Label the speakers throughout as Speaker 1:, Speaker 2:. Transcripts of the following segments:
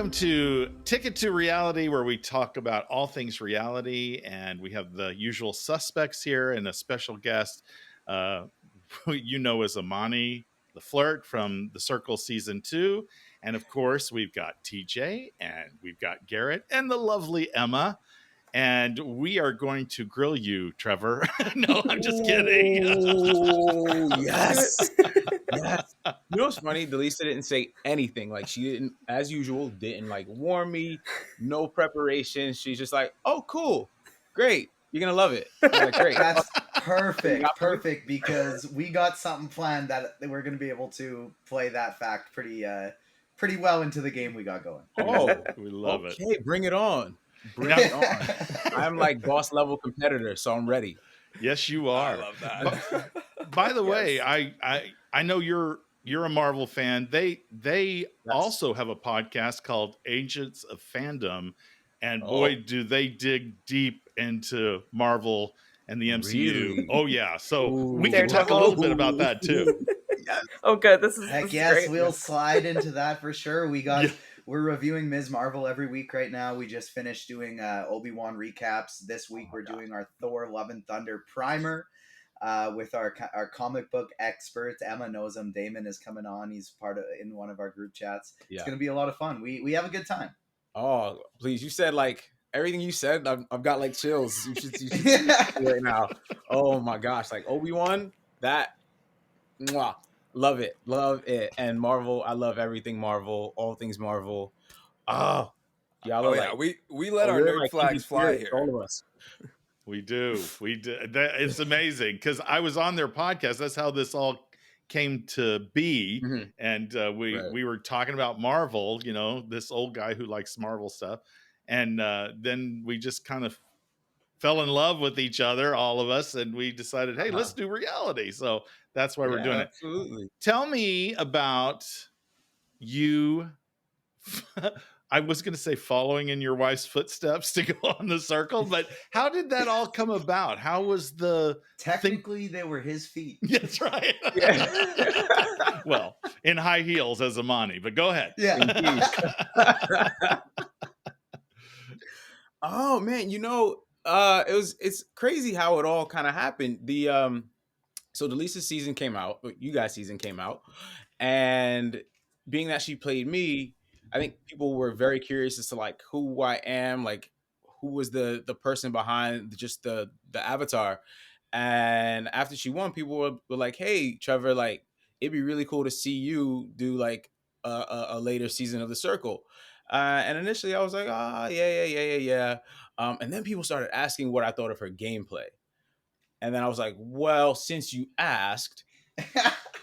Speaker 1: Welcome to Ticket2Reality, where we talk about all things reality, and we have the usual suspects here and a special guest, who you know as Amani the Flirt from The Circle Season 2. And of course, we've got TJ, and we've got Garrett, and the lovely Emma. And we are going to grill you, Trevor. No, I'm just kidding.
Speaker 2: Oh, yes. Yes. You know what's funny? Delisa didn't say anything. Like, she didn't, as usual, didn't like warn me. No preparation. She's just like, oh, cool. Great. You're going to love it. I was like, great.
Speaker 3: That's perfect, because we got something planned that we're going to be able to play that fact pretty well into the game we got going.
Speaker 2: Oh,
Speaker 1: we love it.
Speaker 2: Okay, bring it on. Bring it on. I'm like boss level competitor, so I'm ready.
Speaker 1: Yes, you are.
Speaker 4: I love that.
Speaker 1: By the way, I know you're a Marvel fan. They also have a podcast called Agents of Fandom, and boy, do they dig deep into Marvel and the MCU.
Speaker 2: Really?
Speaker 1: Oh yeah, so we
Speaker 5: They're
Speaker 1: can talk a little bit about that too.
Speaker 5: Oh, good. This is
Speaker 3: Yes,
Speaker 5: great.
Speaker 3: we'll slide into that for sure. We're reviewing Ms. Marvel every week right now. We just finished doing Obi-Wan recaps. This week we're doing our Thor Love and Thunder primer with our comic book experts. Emma knows him. Damon is coming on. He's in one of our group chats.
Speaker 2: Yeah.
Speaker 3: It's going to be a lot of fun. We have a good time.
Speaker 2: Oh, please. You said like everything you said. I've got like chills. You should see right now. Oh my gosh. Like Obi-Wan, that, mwah. Love it. And Marvel, I love everything Marvel, all things Marvel. Oh, y'all are
Speaker 4: yeah,
Speaker 2: like,
Speaker 4: we let our nerd
Speaker 2: like
Speaker 4: flags fly here.
Speaker 2: all of us.
Speaker 1: We do. It's amazing because I was on their podcast. That's how this all came to be.
Speaker 2: Mm-hmm.
Speaker 1: And we were talking about Marvel, you know, this old guy who likes Marvel stuff. And then we just kind of fell in love with each other, all of us, and we decided, hey, let's do reality. So that's why we're doing it.
Speaker 2: Absolutely.
Speaker 1: Tell me about you. I was going to say following in your wife's footsteps to go on The Circle, but how did that all come about? How was the...
Speaker 3: Technically, they were his feet.
Speaker 1: That's right.
Speaker 2: Yeah.
Speaker 1: Well, in high heels as Amani, but go ahead.
Speaker 3: Yeah.
Speaker 2: Oh man, you know, it's crazy how it all kind of happened. So the Lisa season came out, you guys' season came out, and being that she played me, I think people were very curious as to like who I am, like who was the person behind just the avatar. And after she won, people were like, "Hey, Trevor, like it'd be really cool to see you do like a later season of The Circle." And initially, I was like, yeah. And then people started asking what I thought of her gameplay. And then I was like, well, since you asked,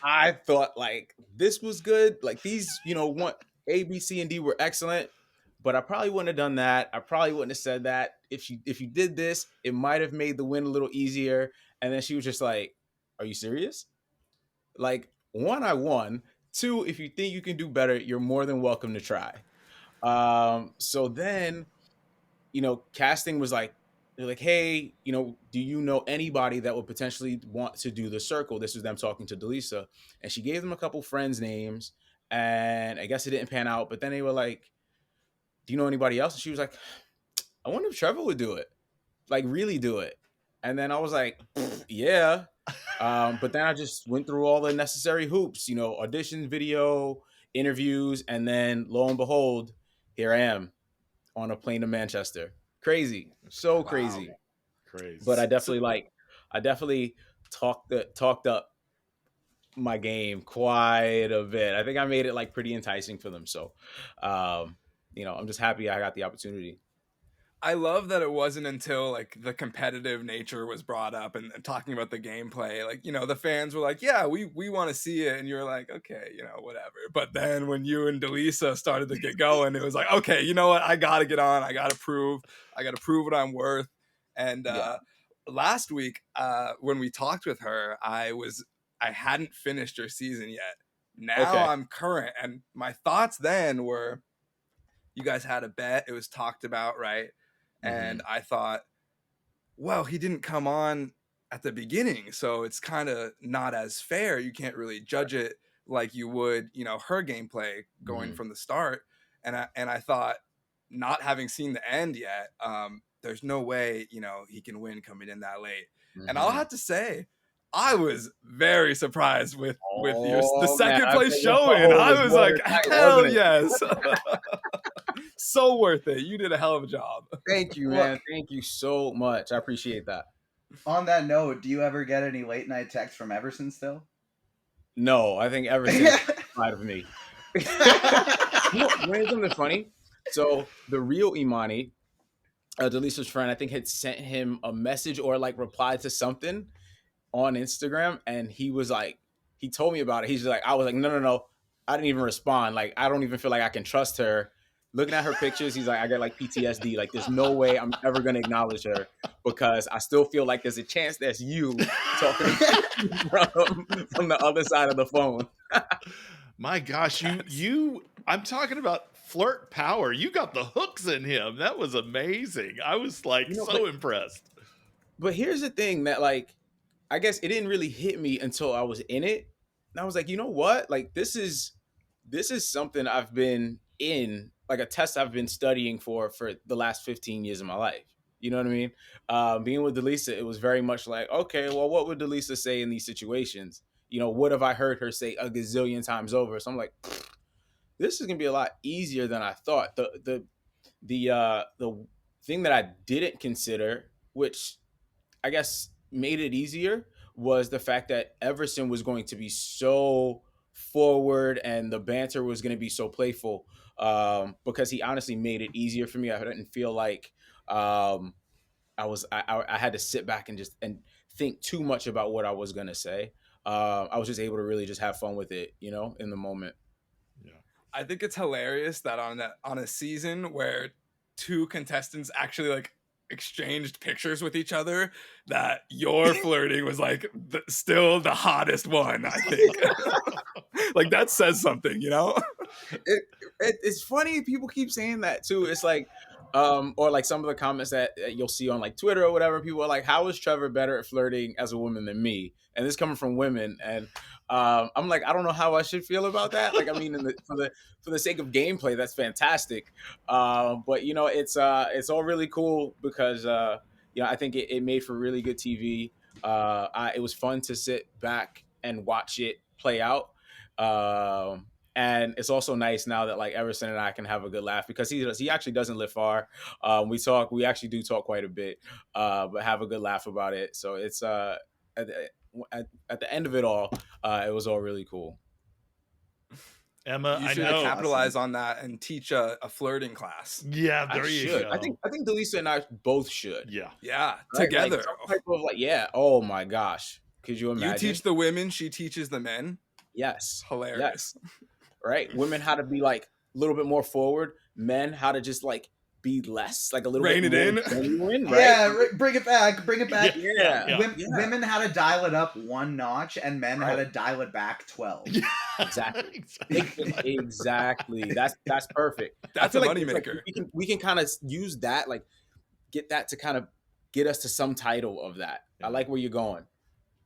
Speaker 2: I thought like this was good. Like these, you know, A, B, C, and D were excellent, but I probably wouldn't have done that. I probably wouldn't have said that. If you did this, it might have made the win a little easier. And then she was just like, are you serious? Like, one, I won. Two, if you think you can do better, you're more than welcome to try. So then, you know, casting was like, they're like, hey, you know, do you know anybody that would potentially want to do The Circle? This was them talking to Delisa. And she gave them a couple friends' names. And I guess it didn't pan out. But then they were like, do you know anybody else? And she was like, I wonder if Trevor would do it. Like, really do it. And then I was like, yeah. But then I just went through all the necessary hoops, you know, audition video, interviews. And then lo and behold, here I am on a plane to Manchester. Crazy. So crazy.
Speaker 1: Crazy.
Speaker 2: But I definitely talked up my game quite a bit. I think I made it like pretty enticing for them. So, you know, I'm just happy I got the opportunity.
Speaker 4: I love that it wasn't until like the competitive nature was brought up and talking about the gameplay, like, you know, the fans were like, yeah, we want to see it. And you're like, okay, you know, whatever. But then when you and Delisa started to get going, it was like, okay, you know what? I got to get on. I got to prove what I'm worth. And last week when we talked with her, I hadn't finished her season yet. Now I'm current. And my thoughts then were, you guys had a bet. It was talked about, right? And I thought, well, he didn't come on at the beginning, so it's kind of not as fair. You can't really judge it like you would, you know, her gameplay going from the start. and I thought, not having seen the end yet, there's no way, you know, he can win coming in that late. And I'll have to say, I was very surprised with the second place showing. I was like, hell yes. So worth it. You did a hell of a job.
Speaker 2: Thank you, man. Thank you so much. I appreciate that.
Speaker 3: On that note, do you ever get any late night texts from Everson still?
Speaker 2: No, I think Everson is proud of me. You know something funny? So the real Imani, Delisa's friend, I think had sent him a message or like replied to something on Instagram, and he was like, he told me about it. He's like, I was like, no. I didn't even respond. Like, I don't even feel like I can trust her. Looking at her pictures, he's like, I get like PTSD. Like, there's no way I'm ever gonna acknowledge her because I still feel like there's a chance that's you talking from the other side of the phone.
Speaker 1: My gosh, I'm talking about flirt power. You got the hooks in him. That was amazing. I was like impressed.
Speaker 2: But here's the thing that like, I guess it didn't really hit me until I was in it. And I was like, you know what? Like this is something I've been in, like a test I've been studying for the last 15 years of my life. You know what I mean? Being with Delisa, it was very much like, okay, well, what would Delisa say in these situations? You know, what have I heard her say a gazillion times over? So I'm like, this is gonna be a lot easier than I thought. The thing that I didn't consider, which I guess made it easier, was the fact that Everson was going to be so forward and the banter was going to be so playful, because he honestly made it easier for me. I didn't feel like I had to sit back and just think too much about what I was going to say. I was just able to really just have fun with it, you know, in the moment.
Speaker 1: Yeah.
Speaker 4: I think it's hilarious that on a season where two contestants actually like exchanged pictures with each other, that your flirting was like still the hottest one, I think. Like that says something, you know?
Speaker 2: It's funny people keep saying that too. It's like or like some of the comments that you'll see on like Twitter or whatever, people are like, how is Trevor better at flirting as a woman than me? And this coming from women, and I'm like, I don't know how I should feel about that. Like, I mean, for the sake of gameplay, that's fantastic. But you know, it's all really cool because you know, I think it made for really good TV. It was fun to sit back and watch it play out. And it's also nice now that like Everson and I can have a good laugh because he actually doesn't live far. We actually do talk quite a bit, but have a good laugh about it. So it's at the end of it all, it was all really cool.
Speaker 1: Emma,
Speaker 4: you should capitalize on that and teach a flirting class.
Speaker 1: Yeah, there you go.
Speaker 2: I think Delisa and I both should.
Speaker 1: Yeah,
Speaker 4: right?
Speaker 2: Like,
Speaker 4: Together.
Speaker 2: some type of like, yeah. Oh my gosh, could you imagine?
Speaker 4: You teach the women, she teaches the men.
Speaker 2: Yes,
Speaker 4: hilarious.
Speaker 2: Yes. Right, women how to be like a little bit more forward, men how to just like be less, like a little
Speaker 4: rein
Speaker 2: bit
Speaker 4: it
Speaker 2: more
Speaker 4: in.
Speaker 2: genuine, right?
Speaker 3: Yeah, bring it back.
Speaker 2: Yeah.
Speaker 3: Women how to dial it up one notch, and men how to dial it back 12.
Speaker 2: Exactly. Exactly. That's perfect.
Speaker 4: That's a moneymaker.
Speaker 2: Like we can kind of use that, like get that to kind of get us to some title of that. Yeah. I like where you're going.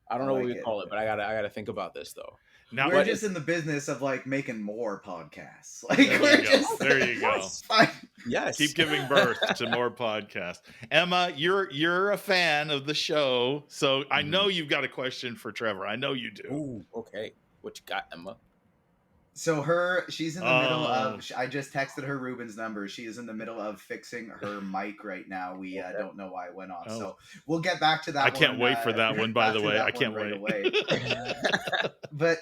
Speaker 2: I don't know what we call it, but I gotta think about this though.
Speaker 3: Now we're just in the business of like making more podcasts. Like
Speaker 1: there you go.
Speaker 2: Yes.
Speaker 1: Keep giving birth to more podcasts. Emma, you're a fan of the show, so I know you've got a question for Trevor. I know you do.
Speaker 2: Ooh, okay. What you got, Emma?
Speaker 3: So she's in the middle of, I just texted her Ruben's number. She is in the middle of fixing her mic right now. We don't know why it went off. So we'll get back to that.
Speaker 1: I can't wait for that one, by the way. I can't wait.
Speaker 3: But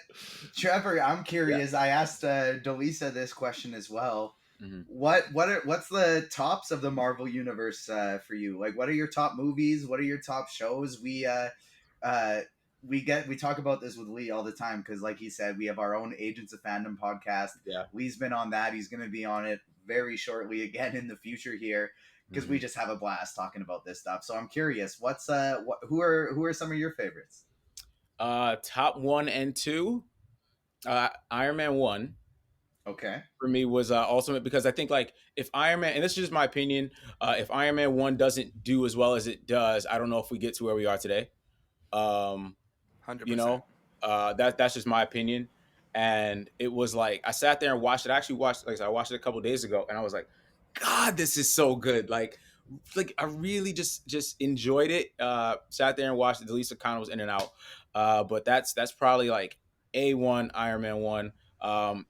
Speaker 3: Trevor, I'm curious. I asked Delisa this question as well. Mm-hmm. What's the tops of the Marvel universe for you? Like, what are your top movies? What are your top shows? We talk about this with Lee all the time because, like he said, we have our own Agents of Fandom podcast. Yeah, Lee's been on that. He's going to be on it very shortly again in the future here because we just have a blast talking about this stuff. So I'm curious, who are some of your favorites?
Speaker 2: Top 1 and 2, Iron Man 1.
Speaker 3: Okay.
Speaker 2: For me was ultimate because I think like if Iron Man, and this is just my opinion, if Iron Man 1 doesn't do as well as it does, I don't know if we get to where we are today.
Speaker 4: 100%.
Speaker 2: You know, that's just my opinion. and it was like I sat there and watched it. I actually watched, like I watched it a couple of days ago, and I was like, God, this is so good. Like I really just enjoyed it. Sat there and watched it. Delisa kind of was in and out, but that's probably like A1 Iron Man 1,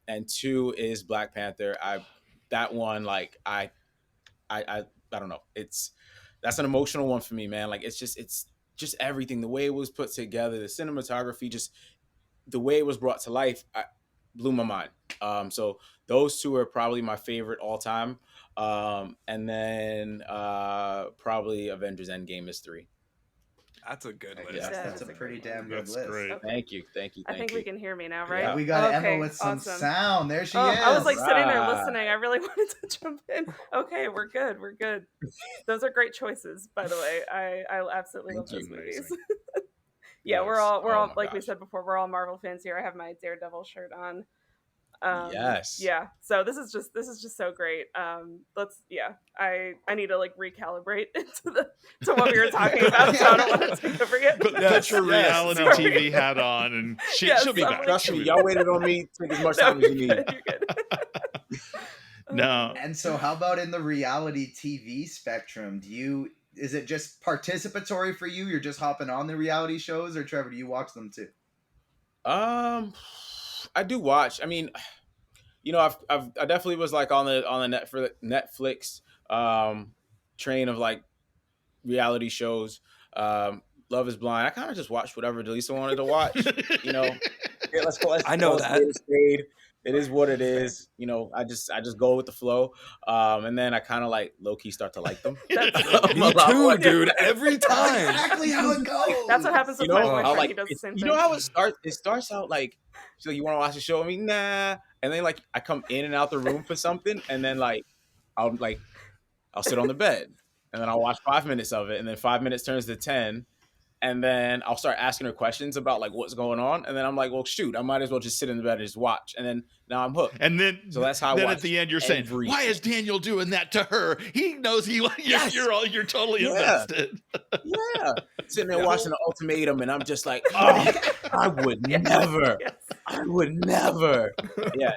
Speaker 2: and 2 is Black Panther. That one, like I don't know. That's an emotional one for me, man. Like it's just everything, the way it was put together, the cinematography, just the way it was brought to life, blew my mind. So those two are probably my favorite all time. And then probably Avengers Endgame is 3.
Speaker 4: That's a good
Speaker 3: I
Speaker 4: list.
Speaker 3: guess that's a pretty damn good
Speaker 1: That's
Speaker 3: list.
Speaker 1: great.
Speaker 5: Okay.
Speaker 2: Thank you.
Speaker 5: I think we can hear me now, right?
Speaker 2: Yeah.
Speaker 3: We got
Speaker 5: Okay,
Speaker 3: Emma with some
Speaker 5: awesome.
Speaker 3: sound. There she
Speaker 5: Oh,
Speaker 3: is.
Speaker 5: I was like sitting there
Speaker 2: Right.
Speaker 5: listening. I really wanted to jump in. Okay, we're good. We're good. Those are great choices, by the way. I absolutely love
Speaker 2: Thank
Speaker 5: those
Speaker 2: you.
Speaker 5: movies.
Speaker 1: Amazing.
Speaker 5: Yeah, we're
Speaker 1: Nice.
Speaker 5: all
Speaker 2: Oh my
Speaker 5: like we
Speaker 2: gosh.
Speaker 5: said before, we're all Marvel fans here. I have my Daredevil shirt on.
Speaker 2: Yes.
Speaker 5: Yeah. So this is just so great. I need to like recalibrate to what we were talking about, so I don't want to take over yet.
Speaker 1: Put your reality
Speaker 4: no.
Speaker 1: TV hat on, and
Speaker 5: Yes,
Speaker 1: she'll be
Speaker 5: I'm
Speaker 1: back.
Speaker 5: like-
Speaker 2: Trust
Speaker 1: She'll
Speaker 2: me,
Speaker 1: be
Speaker 2: y'all
Speaker 1: back.
Speaker 2: waited on me. Take as much
Speaker 5: No,
Speaker 2: time as you
Speaker 5: you're
Speaker 2: need.
Speaker 5: good. You're good.
Speaker 1: No.
Speaker 3: And so, how about in the reality TV spectrum? Is it just participatory for you? You're just hopping on the reality shows, or Trevor, do you watch them too?
Speaker 2: I do watch. I mean, you know, I definitely was like on the Netflix train of like reality shows. Love is Blind. I kind of just watched whatever Delisa wanted to watch. You know, yeah, let's call it.
Speaker 4: I know
Speaker 2: call it
Speaker 4: that.
Speaker 2: spade a spade. It is what it
Speaker 5: Fair.
Speaker 2: is. You know, I just go with the flow. And then I kind of like low key start to like them.
Speaker 5: That's
Speaker 2: A
Speaker 4: Me
Speaker 2: lot
Speaker 4: too,
Speaker 2: more.
Speaker 4: dude. Every
Speaker 3: That's
Speaker 4: time.
Speaker 3: exactly how it goes.
Speaker 5: That's what happens
Speaker 2: You
Speaker 5: with my
Speaker 2: know,
Speaker 5: boyfriend.
Speaker 2: I'll like,
Speaker 5: He does the same
Speaker 2: you
Speaker 5: thing.
Speaker 2: know how it starts? It starts out like, she's like, you want to watch the show? I mean, nah. And then like, I come in and out the room for something, and then like, I'll sit on the bed, and then I'll watch 5 minutes of it, and then 5 minutes turns to 10, and then I'll start asking her questions about like what's going on, and then I'm like, well, shoot, I might as well just sit in the bed and just watch, and then now I'm hooked.
Speaker 1: And then,
Speaker 2: So that's how I
Speaker 1: then
Speaker 2: watch
Speaker 1: at the end, you're saying,
Speaker 2: everything.
Speaker 1: "Why is Daniel doing that to her? He knows
Speaker 2: Yes.
Speaker 1: you're totally
Speaker 2: Yeah.
Speaker 1: invested."
Speaker 2: Yeah, sitting there
Speaker 4: Yeah.
Speaker 2: watching the Ultimatum, and I'm just like, oh, I would never.
Speaker 5: Yes.
Speaker 2: I would never. Yeah,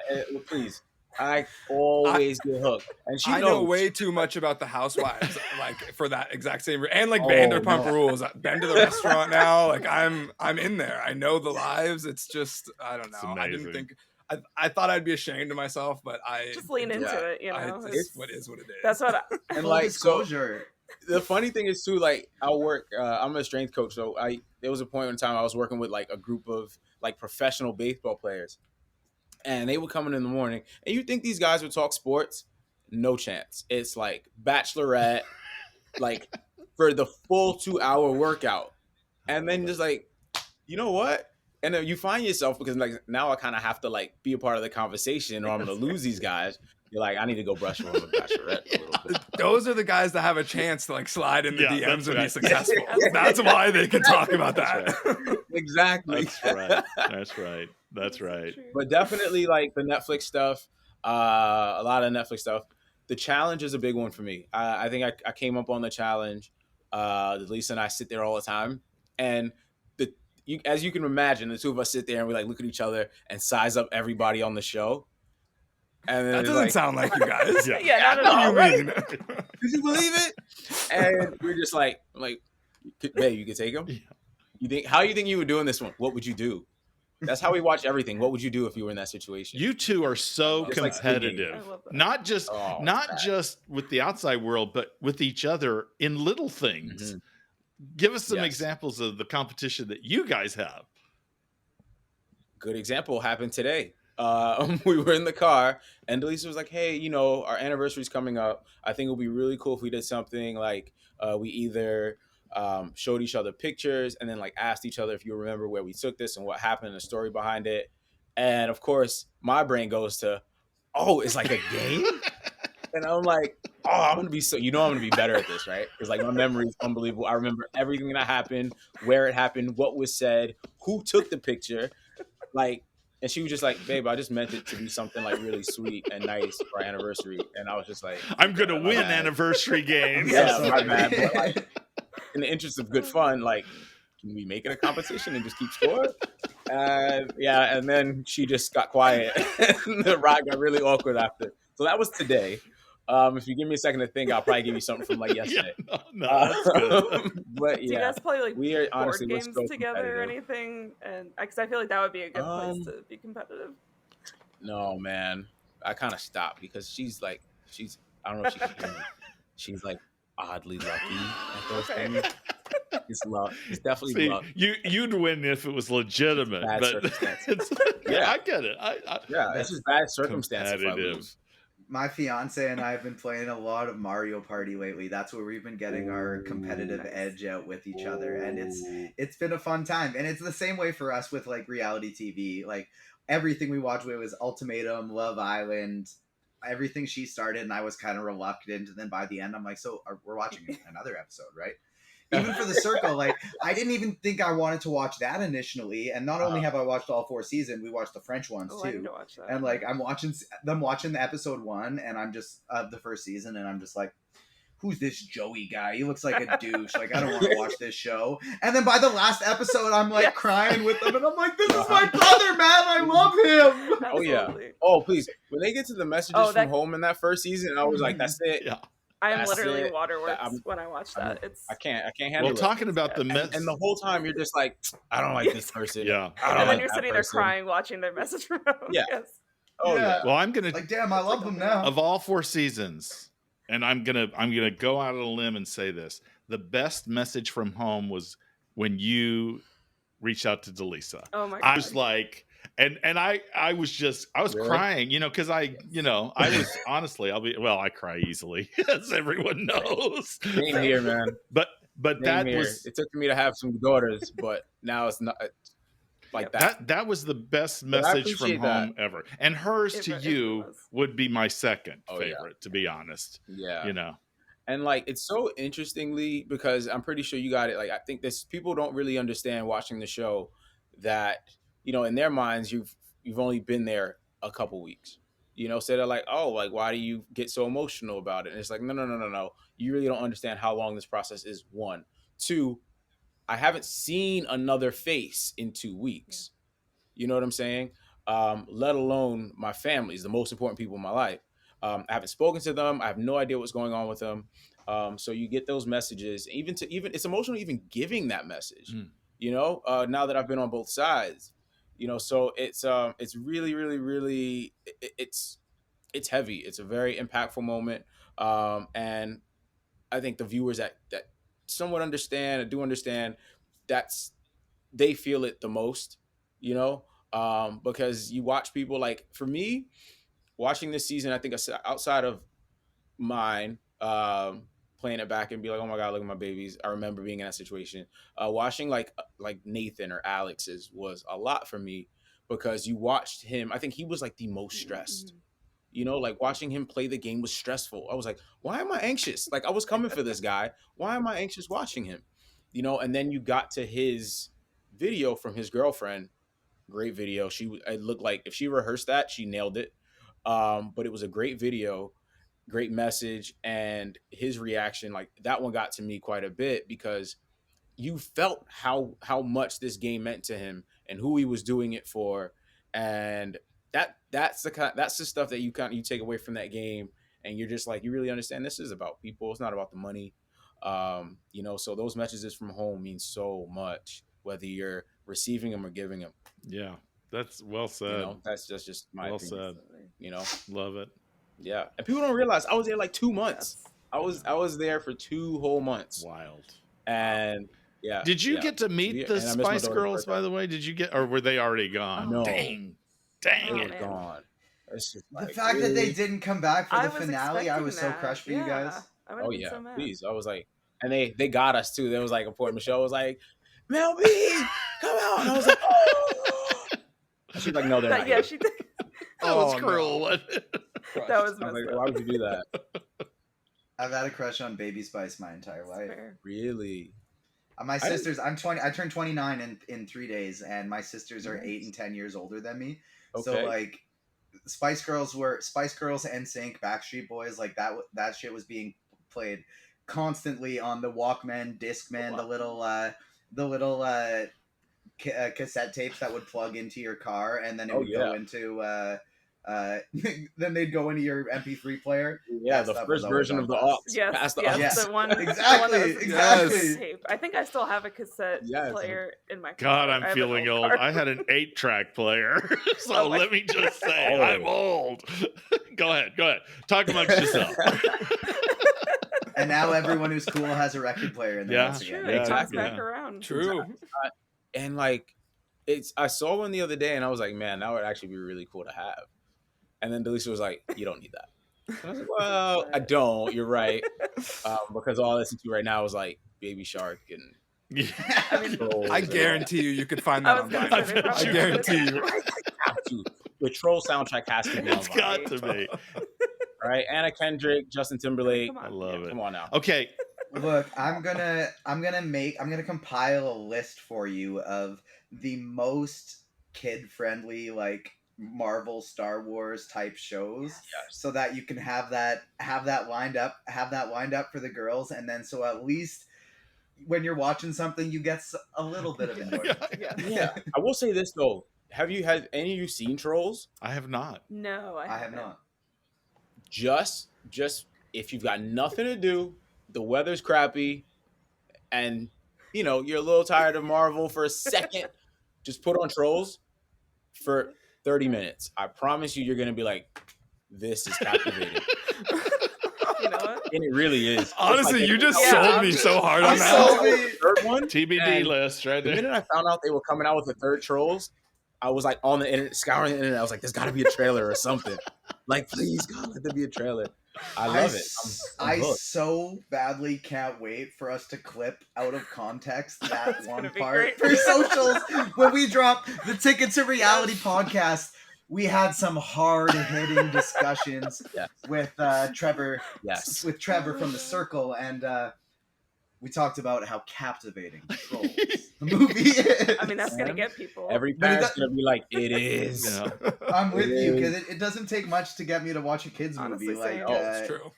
Speaker 2: please. I always get hooked, and she
Speaker 4: I
Speaker 2: knows.
Speaker 4: know way too much about the Housewives, like for that exact same and like
Speaker 2: Oh,
Speaker 4: Vanderpump
Speaker 2: no.
Speaker 4: Rules. I've been to the restaurant now. Like I'm in there. I know the lives. It's just I don't
Speaker 1: It's
Speaker 4: know. I didn't
Speaker 1: amazing.
Speaker 4: think I thought I'd be ashamed of myself, but I
Speaker 5: Just lean into
Speaker 2: Yeah.
Speaker 5: it, you know.
Speaker 4: It's what is what it is.
Speaker 5: That's what
Speaker 2: And
Speaker 3: Full
Speaker 2: like, so
Speaker 3: disclosure.
Speaker 2: the funny thing is too, like I'll work. I'm a strength coach, so there was a point in time I was working with like a group of like professional baseball players, and they would come in the morning, and you think these guys would talk sports? No chance. It's like Bachelorette, like for the full 2-hour workout, and then just like, you know what? And then you find yourself, because like now I kind of have to like be a part of the conversation, or I'm gonna lose these guys. You're like, I need to go brush up on the Bachelorette a little bit.
Speaker 4: Those are the guys that have a chance to like slide in the
Speaker 1: Yeah,
Speaker 4: DMs
Speaker 1: that's
Speaker 4: and be
Speaker 1: right.
Speaker 4: successful.
Speaker 5: Yeah.
Speaker 4: That's why they can talk about
Speaker 1: That's
Speaker 4: that.
Speaker 2: Exactly.
Speaker 1: That's right. That's right. That's right.
Speaker 2: But definitely like the Netflix stuff, a lot of Netflix stuff. The challenge is a big one for me. I think I came up on the challenge. Lisa and I sit there all the time, and as you can imagine, the two of us sit there and we like look at each other and size up everybody on the show. And then
Speaker 4: That
Speaker 2: it's
Speaker 4: doesn't
Speaker 2: like,
Speaker 4: sound like you guys.
Speaker 1: Yeah.
Speaker 5: Yeah, not at
Speaker 2: I
Speaker 5: all.
Speaker 2: know, right?
Speaker 4: You mean?
Speaker 2: Could you believe it? And we're just like, babe, you could take him.
Speaker 1: Yeah.
Speaker 2: You think? How you think you were doing this one? What would you do? That's how we watch everything. What would you do if you were in that situation?
Speaker 1: You two are so
Speaker 2: Just like Squid Game.
Speaker 1: competitive,
Speaker 5: I love that.
Speaker 1: not just
Speaker 2: Oh,
Speaker 1: not
Speaker 2: sad.
Speaker 1: just with the outside world, but with each other in little things.
Speaker 2: Mhm.
Speaker 1: Give us some
Speaker 2: Yes.
Speaker 1: examples of the competition that you guys have.
Speaker 2: Good example happened today. We were in the car, and Delisa was like, "Hey, you know, our anniversary's coming up. I think it would be really cool if we did something like we either showed each other pictures and then like asked each other if you remember where we took this and what happened and the story behind it." And of course, my brain goes to, "Oh, it's like a game." And I'm like, "Oh, I'm gonna be I'm gonna be better at this, right?" Because like my memory is unbelievable. I remember everything that happened, where it happened, what was said, who took the picture, like. And she was just like, "Babe, I just meant it to be something like really sweet and nice for our anniversary." And I was just like,
Speaker 1: I'm gonna
Speaker 2: my
Speaker 1: win
Speaker 2: bad.
Speaker 1: anniversary games.
Speaker 2: Yeah, my bad. But like, in the interest of good fun, like, can we make it a competition and just keep score? And then she just got quiet. And the ride got really awkward after. So that was today. If you give me a second to think, I'll probably give you something from like yesterday.
Speaker 1: That's good.
Speaker 2: But
Speaker 5: Do you guys play like
Speaker 2: we are
Speaker 5: board
Speaker 2: honestly we're
Speaker 5: games
Speaker 2: so
Speaker 5: together or
Speaker 2: competitive.
Speaker 5: anything? And because I feel like that would be a good place to be competitive.
Speaker 2: No, man, I kind of stopped because she's I don't know if she can hear me. She's like oddly lucky at those
Speaker 5: Okay.
Speaker 2: things. It's luck. It's definitely
Speaker 1: See,
Speaker 2: luck.
Speaker 1: you'd win if it was legitimate,
Speaker 2: Bad
Speaker 1: but
Speaker 2: circumstances.
Speaker 1: it's
Speaker 2: Yeah.
Speaker 1: I get it.
Speaker 2: Yeah,
Speaker 3: That's
Speaker 2: it's just bad circumstance if I
Speaker 1: competitive.
Speaker 2: lose.
Speaker 3: My fiance and I have been playing a lot of Mario Party lately. That's where we've been getting our competitive
Speaker 5: Nice.
Speaker 3: edge out with each other, and it's been a fun time. And it's the same way for us with like reality TV. Like everything we watched was Ultimatum, Love Island, everything she started, and I was kind of reluctant. And then by the end, I'm like, so we're watching another episode, right? Even for The Circle, like I didn't even think I wanted to watch that initially. And not only have I watched all 4 seasons, we watched the French ones
Speaker 5: Oh, I need
Speaker 3: too.
Speaker 5: to watch that.
Speaker 3: And like I'm watching the episode 1, and I'm just the first season, and I'm just like, who's this Joey guy? He looks like a douche. Like I don't want to watch this show. And then by the last episode, I'm like
Speaker 5: Yes.
Speaker 3: crying with them, and I'm like, this is my brother, man. I love him.
Speaker 2: Oh yeah.
Speaker 5: Absolutely.
Speaker 2: Oh please. When they get to the messages
Speaker 5: Oh,
Speaker 2: from home in that first season, I was like, that's it.
Speaker 1: Yeah.
Speaker 5: I am
Speaker 2: That's
Speaker 5: literally
Speaker 2: it.
Speaker 5: waterworks when I watch that.
Speaker 2: I can't handle
Speaker 1: Well,
Speaker 2: it.
Speaker 1: talking about the
Speaker 2: And the whole time you're just like, I don't like this person.
Speaker 1: Yeah.
Speaker 2: I don't
Speaker 5: and then
Speaker 2: like
Speaker 5: you're
Speaker 2: that
Speaker 5: sitting there
Speaker 2: person.
Speaker 5: crying watching their message from home.
Speaker 2: Yeah.
Speaker 5: Yes.
Speaker 2: Oh yeah.
Speaker 1: Well, I'm gonna
Speaker 3: Like damn, I love him now.
Speaker 1: of all 4 seasons, and I'm gonna go out on a limb and say this: the best message from home was when you reached out to Delisa.
Speaker 5: Oh my god.
Speaker 1: I was like, and I was
Speaker 2: Really?
Speaker 1: crying, because I was honestly, I cry easily, as everyone knows.
Speaker 2: Same here, man.
Speaker 1: But
Speaker 2: Same
Speaker 1: that
Speaker 2: here.
Speaker 1: was
Speaker 2: It took me to have some daughters, but now it's not like that.
Speaker 1: that was the best
Speaker 2: But I
Speaker 1: message from
Speaker 2: appreciate that.
Speaker 1: home ever. And hers
Speaker 5: It
Speaker 1: to
Speaker 5: really
Speaker 1: you
Speaker 5: was.
Speaker 1: would be my second
Speaker 2: Oh, yeah.
Speaker 1: favorite, to be honest.
Speaker 2: Yeah.
Speaker 3: And
Speaker 2: like it's so interestingly, because I'm pretty sure you got it. Like I think this people don't really understand watching the show that, in their minds you've only been there a couple weeks. So they're like, oh, like why do you get so emotional about it? And it's like, no. You really don't understand how long this process is. 1. 2, I haven't seen another face in 2 weeks. You know what I'm saying? Let alone my family is the most important people in my life. I haven't spoken to them. I have no idea what's going on with them. So you get those messages. Even it's emotional even giving that message. Now that I've been on both sides. So it's really, really, really it's heavy. It's a very impactful moment. And I think the viewers that somewhat understand or do understand, they feel it the most. Because you watch people like, for me, watching this season, I think outside of mine, playing it back and be like, oh my god, look at my babies. I remember being in that situation. Watching like Nathan or Alex's was a lot for me, because you watched him. I think he was like the most stressed. Like watching him play the game was stressful. I was like, why am I anxious? Like I was coming for this guy. Why am I anxious watching him? And then you got to his video from his girlfriend. Great video. It looked like if she rehearsed that, she nailed it. But it was a great video, great message, and his reaction, like that one got to me quite a bit, because you felt how much this game meant to him and who he was doing it for, and that's the stuff that you take away from that game, and you're just like, you really understand this is about people. It's not about the money. So those messages from home mean so much, whether you're receiving them or giving them.
Speaker 1: Yeah, that's well said.
Speaker 2: That's just my opinion.
Speaker 1: Love it.
Speaker 2: Yeah, and people don't realize I was there like 2 months. Yes. I was there for 2 whole months.
Speaker 1: Wild.
Speaker 2: And yeah.
Speaker 1: Did you get to meet the Spice Girls, by the way? Did you get, or were they already gone?
Speaker 2: No.
Speaker 1: Dang.
Speaker 2: They were gone.
Speaker 3: The fact that they didn't come back for the finale, I was so crushed for you guys.
Speaker 2: Oh yeah, so please. I was like, and they got us too. There was like a point. Michelle was like, Mel B, come out, and I was like, oh. She's like, no, they're not.
Speaker 5: Yeah, she did.
Speaker 1: That was cruel.
Speaker 5: That was
Speaker 2: I was like, why would you do that?
Speaker 3: I've had a crush on Baby Spice my entire life.
Speaker 2: Really?
Speaker 3: My sisters, I'm 20. I turned 29 in 3 days, and my sisters are 8 and 10 years older than me. Okay. So like, Spice Girls, NSYNC, Backstreet Boys, like that shit was being played constantly on the Walkman, Discman, the little cassette tapes that would plug into your car, and then it
Speaker 2: Oh,
Speaker 3: would
Speaker 2: yeah.
Speaker 3: go into then they'd go into your MP3 player.
Speaker 2: Yeah,
Speaker 3: That
Speaker 2: the
Speaker 3: stuff was
Speaker 2: first
Speaker 3: always
Speaker 2: version
Speaker 3: on
Speaker 2: of the
Speaker 3: blast.
Speaker 2: aux.
Speaker 5: Yes,
Speaker 2: Past the
Speaker 5: yes,
Speaker 2: aux.
Speaker 3: Yes,
Speaker 5: the one that
Speaker 3: exactly,
Speaker 5: was
Speaker 3: exactly.
Speaker 5: tape. I think I still have a cassette
Speaker 2: Yes.
Speaker 5: player in my car.
Speaker 1: God,
Speaker 5: I
Speaker 1: I'm
Speaker 5: have an
Speaker 1: feeling old.
Speaker 5: car.
Speaker 1: I had an 8-track player. So
Speaker 5: Oh my
Speaker 1: let me just say,
Speaker 2: Oh.
Speaker 1: I'm old. Go ahead. Talk amongst yourself.
Speaker 3: And now everyone who's cool has a record player in their
Speaker 1: Yeah.
Speaker 3: house
Speaker 5: True,
Speaker 3: again.
Speaker 5: it comes
Speaker 2: Exactly.
Speaker 5: back around.
Speaker 4: True.
Speaker 2: And like, I saw one the other day, and I was like, man, that would actually be really cool to have. And then Delisa was like, you don't need that. I was like, well, I don't. You're right. Because all I listen to right now is like Baby Shark and
Speaker 5: I mean,
Speaker 2: Trolls.
Speaker 4: I
Speaker 2: and-
Speaker 4: guarantee you could find
Speaker 5: I
Speaker 4: that
Speaker 5: was
Speaker 4: on
Speaker 5: gonna
Speaker 4: vinyl.
Speaker 5: say they
Speaker 1: I
Speaker 5: probably
Speaker 1: guarantee
Speaker 5: have it.
Speaker 1: you.
Speaker 2: Have to. The Troll soundtrack has to be on
Speaker 1: It's
Speaker 2: vinyl.
Speaker 1: got to be.
Speaker 2: All right, Anna Kendrick, Justin Timberlake.
Speaker 5: Come on.
Speaker 1: I love it.
Speaker 2: Come on now.
Speaker 1: Okay.
Speaker 3: Look, I'm gonna compile a list for you of the most kid friendly like Marvel Star Wars type shows, so that you can have that lined up for the girls, and then so at least when you're watching something you get a little bit of enjoyment.
Speaker 2: Yeah. I will say this though. Have any of you seen Trolls?
Speaker 1: I have not.
Speaker 5: No,
Speaker 3: I have
Speaker 5: haven't.
Speaker 3: not.
Speaker 2: Just if you've got nothing to do, the weather's crappy, and you're a little tired of Marvel for a second, just put on Trolls for 30 minutes. I promise you're gonna be like, this is captivating.
Speaker 5: You know what?
Speaker 2: And it really is.
Speaker 4: Honestly,
Speaker 2: It's
Speaker 4: you just
Speaker 5: Yeah.
Speaker 4: sold me so hard on
Speaker 3: You
Speaker 4: that.
Speaker 3: sold me.
Speaker 2: the third one.
Speaker 1: TBD
Speaker 2: And
Speaker 1: list right
Speaker 2: the
Speaker 1: there.
Speaker 2: minute I found out they were coming out with the third Trolls, I was like on the internet, scouring the internet. I was like, there's got to be a trailer or something. Like, please, God, let there be a trailer. I love it. I'm
Speaker 3: I
Speaker 2: hooked.
Speaker 3: so badly can't wait for us to clip out of context that
Speaker 5: It's
Speaker 3: one
Speaker 5: gonna be
Speaker 3: part
Speaker 5: great.
Speaker 3: for socials when we drop the Ticket to Reality podcast. We had some hard-hitting discussions
Speaker 2: Yes.
Speaker 3: with Trevor.
Speaker 2: Yes.
Speaker 3: With Trevor from the Circle, and we talked about how captivating Trolls the movie is.
Speaker 5: I mean, that's gonna
Speaker 2: Man.
Speaker 5: get people.
Speaker 2: Every
Speaker 3: But it
Speaker 2: parent's gonna be like, it is.
Speaker 1: Yeah.
Speaker 3: I'm with
Speaker 2: It
Speaker 3: you
Speaker 2: is.
Speaker 3: because it doesn't take much to get me to watch a kids
Speaker 5: Honestly,
Speaker 3: movie like
Speaker 5: same.
Speaker 2: Oh, it's
Speaker 4: True.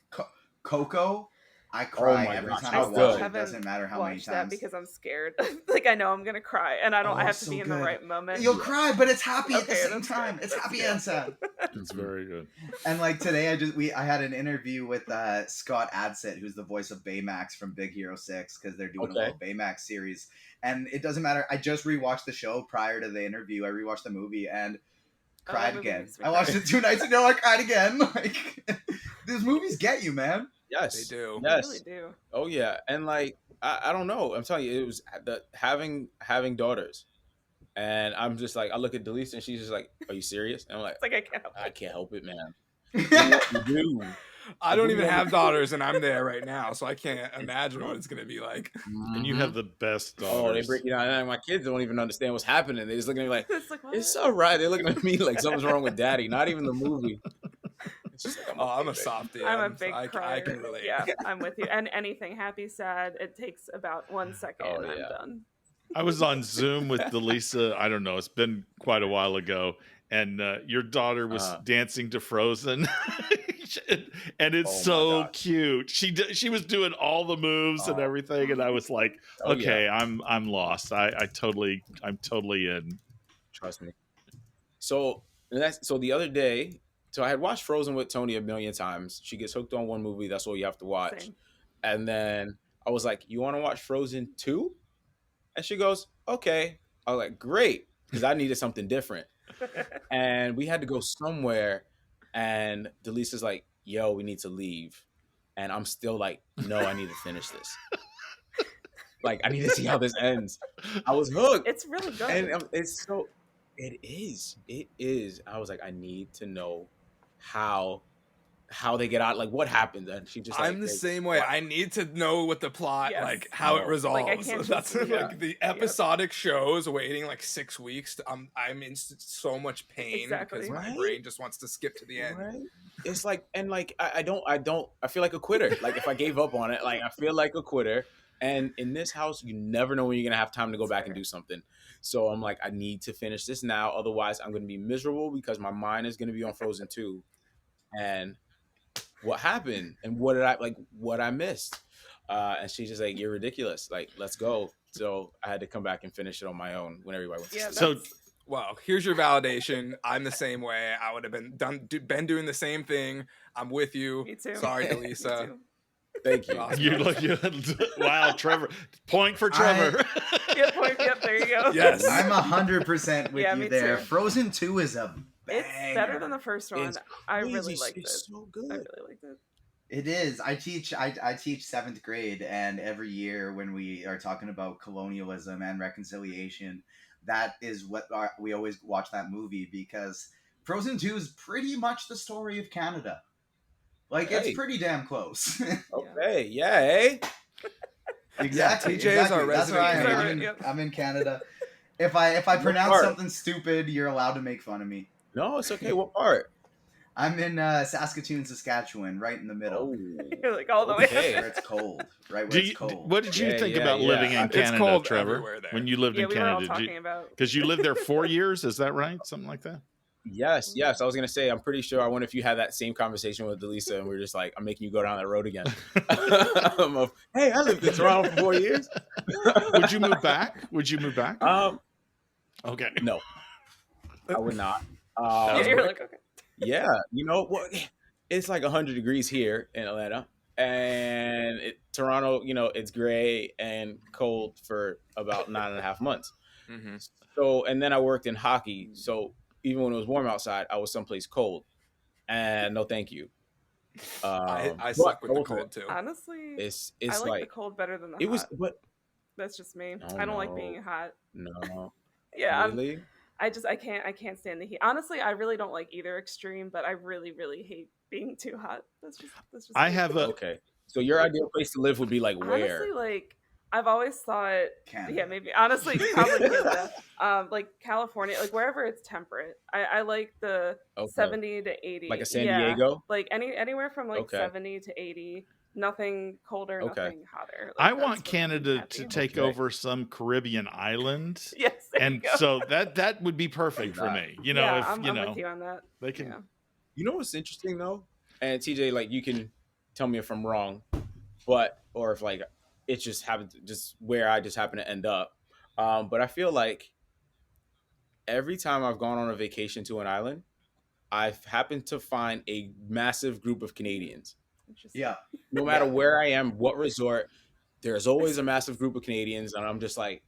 Speaker 3: Coco. I cry
Speaker 2: my
Speaker 3: every
Speaker 2: gosh,
Speaker 3: time
Speaker 2: how
Speaker 3: I watch
Speaker 2: good.
Speaker 3: it. It
Speaker 5: haven't
Speaker 3: doesn't matter how many
Speaker 5: watched that
Speaker 3: times.
Speaker 5: because I'm scared. Like I know I'm gonna cry, and I
Speaker 3: Oh,
Speaker 5: have to
Speaker 3: so
Speaker 5: be in the
Speaker 3: good.
Speaker 5: right moment.
Speaker 3: You'll cry, but it's happy at the
Speaker 5: Okay,
Speaker 3: same
Speaker 5: that's
Speaker 3: time.
Speaker 5: good.
Speaker 3: It's
Speaker 5: That's
Speaker 3: happy
Speaker 5: good.
Speaker 3: and sad.
Speaker 1: It's very good.
Speaker 3: And like today, I had an interview with Scott Adsit, who's the voice of Baymax from Big Hero 6, because they're doing a little Baymax series. And it doesn't matter. I just rewatched the show prior to the interview. I rewatched the movie and cried
Speaker 5: movie
Speaker 3: again.
Speaker 5: makes me
Speaker 3: I watched
Speaker 5: cry.
Speaker 3: it 2 nights ago. I cried again. Like these movies get you, man.
Speaker 2: Yes.
Speaker 4: They do.
Speaker 5: They
Speaker 2: Yes.
Speaker 5: really do.
Speaker 2: Oh yeah. And like, I don't know. I'm telling you, it was having daughters. And I'm just like, I look at Delisa and she's just like, are you serious? And I'm like,
Speaker 5: It's like I can't help
Speaker 2: I
Speaker 5: it.
Speaker 2: can't help it, man. You do.
Speaker 4: I don't even have daughters, and I'm there right now, so I can't imagine what it's gonna be like.
Speaker 1: And you have the best daughters.
Speaker 2: Oh, they break it down. And my kids don't even understand what's happening. They just looking at me like,
Speaker 5: It's like, what?
Speaker 2: it's all right. They're looking at me like something's wrong with daddy. Not even the movie. It's just like,
Speaker 4: I'm a
Speaker 2: okay,
Speaker 4: softie.
Speaker 5: I'm a big
Speaker 4: I
Speaker 5: crier.
Speaker 4: can relate.
Speaker 5: Yeah, I'm with you. And anything happy, sad, it takes about 1 second
Speaker 2: Oh,
Speaker 5: and I'm
Speaker 2: yeah.
Speaker 5: done.
Speaker 1: I was on Zoom with Delisa. I don't know. It's been quite a while ago. And your daughter was dancing to Frozen. And it's
Speaker 2: Oh my
Speaker 1: so
Speaker 2: gosh.
Speaker 1: cute. She was doing all the moves and everything. And I was like,
Speaker 2: Oh,
Speaker 1: okay,
Speaker 2: yeah.
Speaker 1: I'm lost. I'm totally in.
Speaker 2: Trust me. So the other day, so I had watched Frozen with Tony a million times. She gets hooked on one movie. That's all you have to watch.
Speaker 5: Same.
Speaker 2: And then I was like, you want to watch Frozen 2? And she goes, okay. I was like, great. Because I needed something different. And we had to go somewhere. And Delisa's like, yo, we need to leave. And I'm still like, no, I need to finish this. Like, I need to see how this ends. I was hooked.
Speaker 5: It's really good.
Speaker 2: And it is. I was like, I need to know how they get out, like what happened. And she just,
Speaker 4: I'm the same way. I need to know what the plot,
Speaker 5: Yes.
Speaker 4: like how it
Speaker 2: No.
Speaker 4: resolves.
Speaker 5: Like, I can't
Speaker 4: That's
Speaker 5: just- yeah.
Speaker 4: like the episodic shows waiting like 6 weeks. I'm in so much pain
Speaker 5: Exactly.
Speaker 4: because my
Speaker 2: Right?
Speaker 4: brain just wants to skip to the end.
Speaker 2: Right? It's like, and like, I feel like a quitter. Like if I gave up on it, like I feel like a quitter. And in this house, you never know when you're going to have time to go back and do something. So I'm like, I need to finish this now. Otherwise, I'm going to be miserable because my mind is going to be on Frozen 2. And what happened? And what I missed? And she's just like, you're ridiculous. Like, let's go. So I had to come back and finish it on my own when everybody went to
Speaker 5: Yeah,
Speaker 2: sleep.
Speaker 1: So
Speaker 4: Well, here's your validation. I'm the same way. I would have been doing the same thing. I'm with you.
Speaker 5: me too.
Speaker 4: Sorry,
Speaker 5: Me
Speaker 4: Delisa.
Speaker 5: too.
Speaker 2: Thank you.
Speaker 4: Awesome.
Speaker 1: you look. Wow, Trevor. Point for Trevor.
Speaker 5: Yep, there you go.
Speaker 4: Yes.
Speaker 3: I'm 100% with
Speaker 5: Yeah,
Speaker 3: you
Speaker 5: me
Speaker 3: there.
Speaker 5: too.
Speaker 3: Frozen 2 is a banger.
Speaker 5: It's better than the first one.
Speaker 2: It's
Speaker 5: I
Speaker 2: crazy.
Speaker 5: really liked it.
Speaker 2: It's so good.
Speaker 5: I really liked it.
Speaker 3: It is. I teach 7th grade, and every year when we are talking about colonialism and reconciliation, that is what we always watch that movie, because Frozen 2 is pretty much the story of Canada. Like,
Speaker 2: Hey.
Speaker 3: it's pretty damn close.
Speaker 2: Okay, yeah, eh?
Speaker 3: Exactly.
Speaker 4: TJ is our
Speaker 3: That's where I am.
Speaker 4: resident
Speaker 3: I'm
Speaker 5: Canadian.
Speaker 3: in,
Speaker 5: Yep.
Speaker 3: I'm in Canada. If I pronounce
Speaker 2: part?
Speaker 3: something stupid, you're allowed to make fun of me.
Speaker 2: No, it's okay. What part?
Speaker 3: I'm in Saskatoon, Saskatchewan, right in the middle,
Speaker 5: You're like all the way.
Speaker 2: Okay.
Speaker 3: where it's cold. Right where it's cold.
Speaker 1: What did you
Speaker 2: Yeah,
Speaker 1: think
Speaker 2: yeah,
Speaker 1: about
Speaker 2: yeah.
Speaker 1: living in
Speaker 2: It's
Speaker 1: Canada,
Speaker 4: cold
Speaker 1: Trevor?
Speaker 4: everywhere there.
Speaker 1: When you lived
Speaker 5: Yeah,
Speaker 1: in
Speaker 5: we were all
Speaker 1: Canada,
Speaker 5: talking about.
Speaker 1: because you lived there 4 years, is that right? Something like that.
Speaker 2: Yes. I was gonna say, I'm pretty sure. I wonder if you had that same conversation with Delisa, and we are just like, I'm making you go down that road again. Hey, I lived in Toronto for 4 years.
Speaker 1: Would you move back? Okay.
Speaker 2: No, I would not.
Speaker 5: Yeah, you're like, okay.
Speaker 2: Yeah, you know what? It's like 100 degrees here in Atlanta, and Toronto, it's gray and cold for about 9.5 months.
Speaker 4: Mm-hmm.
Speaker 2: So, and then I worked in hockey. So even when it was warm outside, I was someplace cold, and no, thank you.
Speaker 4: I suck with the cold too.
Speaker 5: Honestly,
Speaker 2: It's
Speaker 5: I like the
Speaker 2: like
Speaker 5: cold better than the
Speaker 2: it
Speaker 5: hot.
Speaker 2: was, but
Speaker 5: That's just me.
Speaker 2: Oh,
Speaker 5: I don't like
Speaker 2: no.
Speaker 5: being hot.
Speaker 2: no,
Speaker 5: Yeah,
Speaker 2: really.
Speaker 5: I can't stand the heat. Honestly, I really don't like either extreme, but I really, really hate being too hot. That's just
Speaker 1: I
Speaker 5: me.
Speaker 1: have a
Speaker 2: Okay, so your ideal place to live would be like where?
Speaker 5: Honestly, like I've always thought,
Speaker 3: Canada.
Speaker 5: yeah, maybe honestly, probably Canada, like California, like wherever it's temperate. I like the
Speaker 2: Okay.
Speaker 5: 70 to 80,
Speaker 2: Like a San
Speaker 5: yeah,
Speaker 2: Diego?
Speaker 5: like anywhere from like
Speaker 2: Okay.
Speaker 5: 70 to 80. Nothing colder,
Speaker 2: Okay.
Speaker 5: nothing hotter.
Speaker 1: I
Speaker 5: Like,
Speaker 1: want
Speaker 5: that's what I'm
Speaker 1: Canada
Speaker 5: happy
Speaker 1: to
Speaker 5: with.
Speaker 1: take
Speaker 2: Okay.
Speaker 1: over some Caribbean island.
Speaker 5: Yes, there you
Speaker 1: And
Speaker 5: go.
Speaker 1: so that would be perfect for me. You know,
Speaker 5: yeah,
Speaker 1: if
Speaker 5: I'm
Speaker 1: you know
Speaker 5: with you on that.
Speaker 1: they can.
Speaker 5: Yeah.
Speaker 2: You know what's interesting though, and TJ, like you can tell me if I'm wrong, but or if like it just happened, just where I just happen to end up. But I feel like every time I've gone on a vacation to an island, I've happened to find a massive group of Canadians.
Speaker 5: Interesting.
Speaker 3: Yeah.
Speaker 2: No matter where I am, what resort, there's always a massive group of Canadians, and I'm just like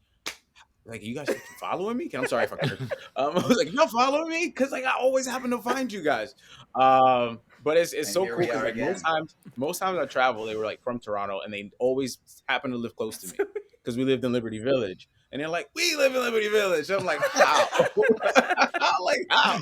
Speaker 2: you guys fucking following me? I'm sorry if I curse. I was like, y'all following me? Because like I always happen to find you guys. But it's
Speaker 3: And
Speaker 2: so
Speaker 3: here
Speaker 2: cool
Speaker 3: we are
Speaker 2: because like most times I travel, they were like from Toronto, and they always happen to live close to me because we lived in Liberty Village, and they're like, we live in Liberty Village. I'm like, how? Like how?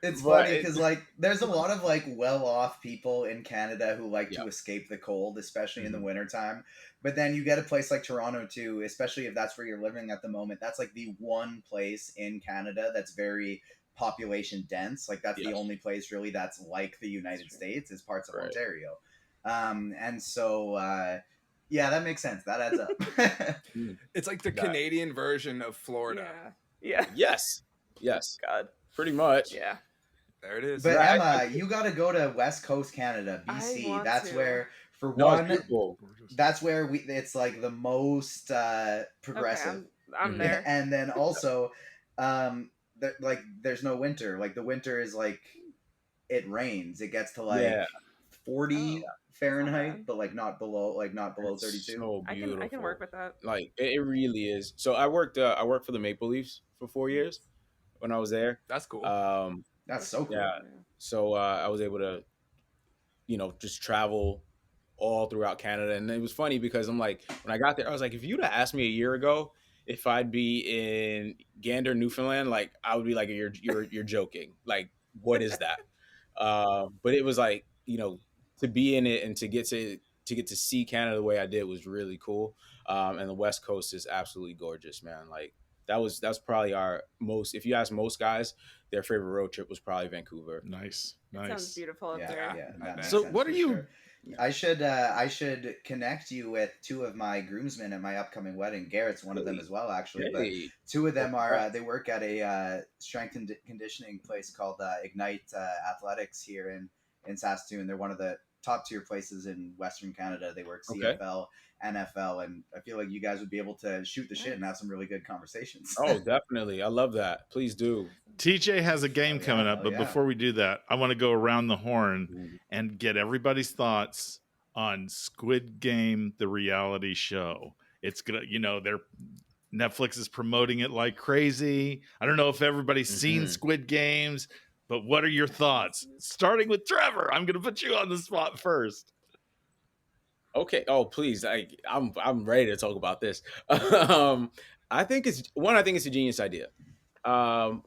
Speaker 3: It's
Speaker 2: But
Speaker 3: funny because like there's a lot of like well-off people in Canada who like
Speaker 2: Yeah.
Speaker 3: to escape the cold, especially in the
Speaker 2: Mhm.
Speaker 3: wintertime. But then you get a place like Toronto too, especially if that's where you're living at the moment. That's like the one place in Canada that's very population dense. Like that's the
Speaker 2: Yes.
Speaker 3: only place really that's like the United States is parts of
Speaker 2: Right.
Speaker 3: Ontario. And so yeah, that makes sense. That adds up.
Speaker 4: It's like the
Speaker 2: That-
Speaker 4: Canadian version of Florida.
Speaker 5: Yeah.
Speaker 2: Yes.
Speaker 5: God.
Speaker 2: Pretty much.
Speaker 5: Yeah.
Speaker 4: There it is.
Speaker 3: But
Speaker 2: Right.
Speaker 3: Emma, you got to go to West Coast Canada,
Speaker 5: I
Speaker 3: BC.
Speaker 5: want
Speaker 3: That's
Speaker 5: to.
Speaker 3: where, for
Speaker 2: No, it's
Speaker 3: one,
Speaker 2: beautiful.
Speaker 3: that's where it's like the most progressive.
Speaker 5: Okay, I'm
Speaker 2: Mhm.
Speaker 5: there.
Speaker 3: And then also, like there's no winter. Like the winter is like it rains. It gets to like
Speaker 2: Yeah.
Speaker 3: 40 Fahrenheit,
Speaker 5: bad.
Speaker 3: but like not below
Speaker 2: It's
Speaker 3: 32.
Speaker 2: so
Speaker 5: I
Speaker 2: beautiful.
Speaker 5: can work with that.
Speaker 2: Like it really is. So I worked for the Maple Leafs for 4 years when I was there.
Speaker 4: That's cool.
Speaker 3: That's so cool.
Speaker 2: Yeah. So I was able to, just travel all throughout Canada, and it was funny because I'm like, when I got there, I was like, if you'd have asked me a year ago if I'd be in Gander, Newfoundland, like I would be like, you're joking. Like, what is that? But it was like, to be in it and to get to see Canada the way I did was really cool. And the West Coast is absolutely gorgeous, man. Like that's probably our most. If you ask most guys, their favorite road trip was probably Vancouver.
Speaker 1: Nice.
Speaker 5: It sounds beautiful up
Speaker 3: Yeah,
Speaker 5: there.
Speaker 3: yeah.
Speaker 4: I
Speaker 3: That
Speaker 4: bet.
Speaker 3: makes
Speaker 1: So
Speaker 3: sense
Speaker 1: what
Speaker 3: for
Speaker 1: are you-
Speaker 3: sure. I should connect you with two of my groomsmen at my upcoming wedding. Garrett's one of them
Speaker 2: Really?
Speaker 3: as well, actually. But
Speaker 2: Hey,
Speaker 3: two of them are they work at a strength and conditioning place called Ignite Athletics here in Saskatoon. They're one of the top tier places in Western Canada. They work
Speaker 2: Okay.
Speaker 3: CFL, NFL, and I feel like you guys would be able to shoot the shit and have some really good conversations.
Speaker 2: Oh, definitely. I love that. Please do.
Speaker 1: TJ has a game coming up, but before we do that, I want to go around the horn and get everybody's thoughts on Squid Game, the reality show. It's gonna, Netflix is promoting it like crazy. I don't know if everybody's seen Squid Games, but what are your thoughts? Starting with Trevor, I'm gonna put you on the spot first.
Speaker 2: Okay. Oh, please. I'm ready to talk about this. I think it's a genius idea.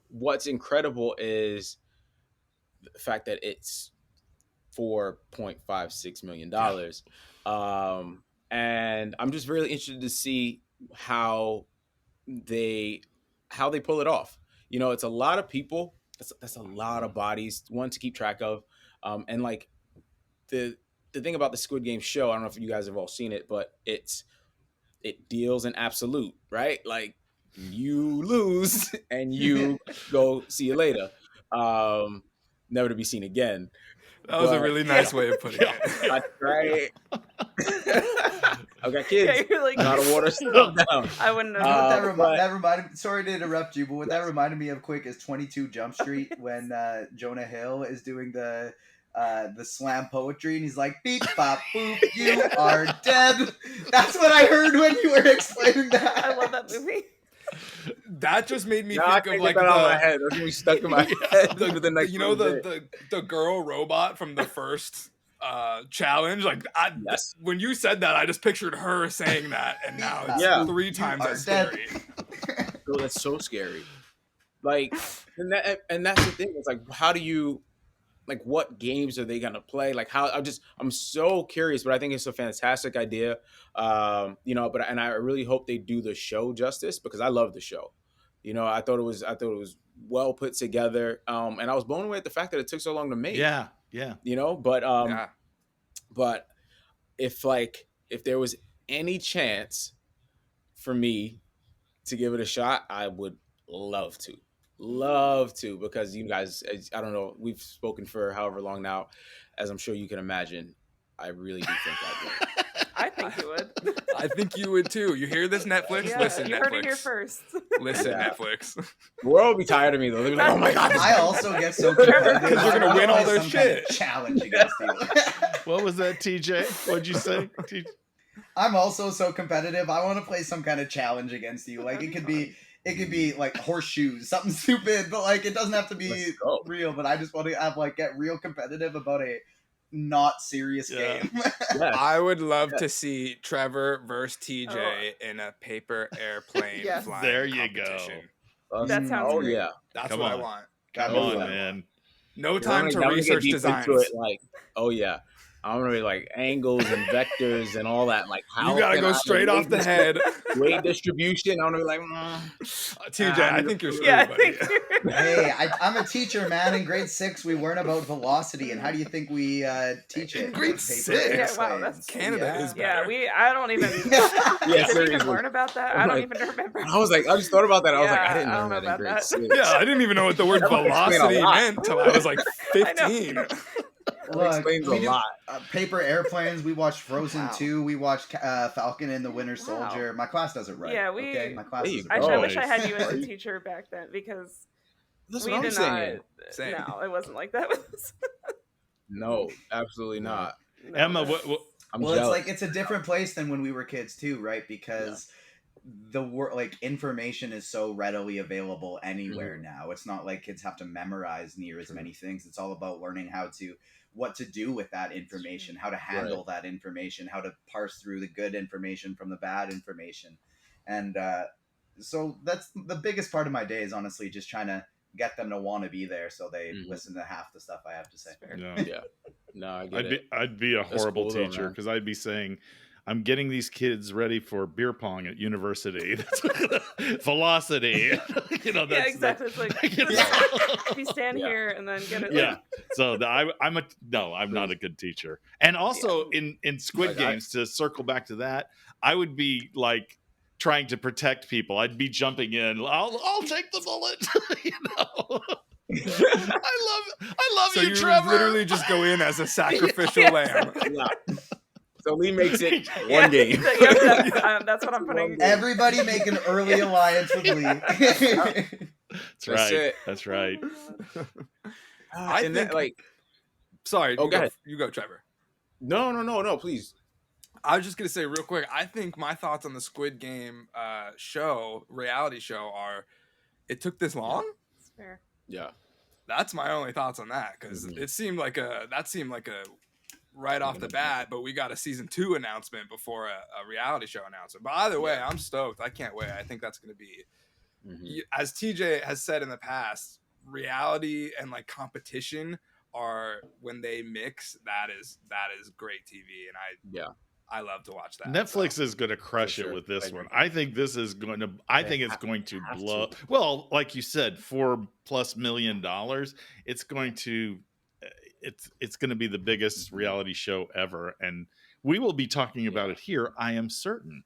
Speaker 2: What's incredible is the fact that it's $4.56 million. And I'm just really interested to see how they pull it off. It's a lot of people. That's a lot of bodies, one to keep track of. And like the thing about the Squid Game show, I don't know if you guys have all seen it, but it deals in absolute, right? Like you lose and you go see you later. Never to be seen again.
Speaker 4: That was a really nice way of putting it.
Speaker 2: That's right. I've got kids.
Speaker 5: Yeah, you're like,
Speaker 2: Not a water stuff down.
Speaker 5: I wouldn't have.
Speaker 3: That reminded. Sorry to interrupt you, but what that reminded me of quick is 22 Jump Street when Jonah Hill is doing the slam poetry and he's like, beep bop boop, you are dead. That's what I heard when you were explaining that.
Speaker 5: I love that movie.
Speaker 4: That just made me think of like
Speaker 2: my head. That's really stuck in my head. Like the next
Speaker 4: the girl robot from the first challenge. Like when you said that, I just pictured her saying that, and now it's 3 times as scary.
Speaker 2: Oh, that's so scary. Like, and that's the thing. It's like, how do you, like, what games are they gonna play? Like, I'm so curious, but I think it's a fantastic idea. But I really hope they do the show justice because I love the show. I thought it was well put together. And I was blown away at the fact that it took so long to make.
Speaker 1: Yeah.
Speaker 2: But if there was any chance for me to give it a shot, I would love to, because you guys, I don't know, we've spoken for however long now, as I'm sure you can imagine. I really do think I would.
Speaker 5: I think you would.
Speaker 4: I think you would too. You hear this, Netflix?
Speaker 5: Yeah,
Speaker 4: Listen,
Speaker 5: you
Speaker 4: Netflix.
Speaker 5: heard it here first.
Speaker 4: Listen, Netflix.
Speaker 2: The world will be tired of me though. They'll be like, oh my god.
Speaker 3: I also get so competitive.
Speaker 4: Because you're gonna win all their shit.
Speaker 3: Challenge against you.
Speaker 1: What was that, TJ? What'd you say?
Speaker 3: I'm also so competitive. I want to play some kind of challenge against you. Like it could be like horseshoes, something stupid, but like it doesn't have to be real. But I just want to get real competitive about a not serious game.
Speaker 4: I would love to see Trevor versus TJ in a paper airplane flying
Speaker 1: there you
Speaker 4: competition.
Speaker 1: go.
Speaker 5: That sounds great.
Speaker 2: Yeah.
Speaker 4: That's
Speaker 1: Come
Speaker 4: what
Speaker 1: on.
Speaker 4: I want.
Speaker 1: Come on, man.
Speaker 4: No time to research designs.
Speaker 2: Like, oh yeah. I'm gonna be like angles and vectors and all that. Like, how
Speaker 4: you gotta go straight off the head.
Speaker 2: Weight distribution. I'm gonna be like,
Speaker 4: TJ, I think you're screwed, buddy.
Speaker 3: Hey, I'm a teacher, man. In grade 6, we learn about velocity, and how do you think we teach it?
Speaker 4: In grade 6?
Speaker 5: Yeah, wow, that's
Speaker 4: Canada is better.
Speaker 5: I don't even. Did we even learn about that? I don't even remember.
Speaker 2: I just thought about that. I was like, I didn't learn that in grade 6.
Speaker 4: Yeah, I didn't even know what the word velocity meant until I was like 15.
Speaker 3: Look,
Speaker 2: explains a lot.
Speaker 3: Paper airplanes. We watched Frozen 2. We watched Falcon and the Winter Soldier. My class does it right.
Speaker 5: Yeah,
Speaker 3: okay? My class does it
Speaker 5: I
Speaker 3: right.
Speaker 5: wish I had you as a teacher back then because we did not. No, it wasn't like that.
Speaker 2: No, absolutely not.
Speaker 5: No.
Speaker 1: Emma,
Speaker 2: I'm jealous.
Speaker 3: It's a different place than when we were kids too, right? Because information is so readily available anywhere now. It's not like kids have to memorize near as many things. It's all about learning what to do with that information, how to handle that information, how to parse through the good information from the bad information. And so that's the biggest part of my day is honestly just trying to get them to want to be there so they listen to half the stuff I have to say.
Speaker 2: Yeah. No, I get it.
Speaker 1: I'd be a horrible teacher because I'd be saying, I'm getting these kids ready for beer pong at university. Velocity.
Speaker 5: Yeah, exactly. It's like, if you stand here and then get it.
Speaker 1: Yeah. So I'm not a good teacher. And also in Squid Games, to circle back to that, I would be like trying to protect people. I'd be jumping in. I'll take the bullet. I love
Speaker 4: So
Speaker 1: you,
Speaker 4: you
Speaker 1: Trevor.
Speaker 4: literally just go in as a sacrificial
Speaker 5: Yeah,
Speaker 4: lamb.
Speaker 5: exactly.
Speaker 2: Yeah. So Lee makes it
Speaker 5: Yeah,
Speaker 2: one game.
Speaker 5: that's what I'm putting.
Speaker 3: Everybody make an early alliance with Lee.
Speaker 1: That's
Speaker 2: That's
Speaker 1: right.
Speaker 2: it.
Speaker 1: That's right.
Speaker 4: I
Speaker 2: And
Speaker 4: think.
Speaker 2: that, like,
Speaker 4: Sorry,
Speaker 2: oh, go ahead.
Speaker 4: you go, Trevor.
Speaker 2: No, please.
Speaker 4: I was just gonna say real quick. I think my thoughts on the Squid Game reality show are: it took this long.
Speaker 5: It's fair.
Speaker 2: Yeah.
Speaker 4: That's my only thoughts on that, because
Speaker 2: Mhm.
Speaker 4: it seemed like a right off the bat, but we got a season 2 announcement before a reality show announcement. But either way, I'm stoked. I can't wait. I think that's going to be, as TJ has said in the past, reality and like competition are, when they mix, that is great TV, and I love to watch that.
Speaker 1: Netflix is going to crush it with this one. I think this is going to. I think it's going to blow. Well, like you said, $4+ million. It's going to. It's going to be the biggest reality show ever, and we will be talking about it here. I am certain.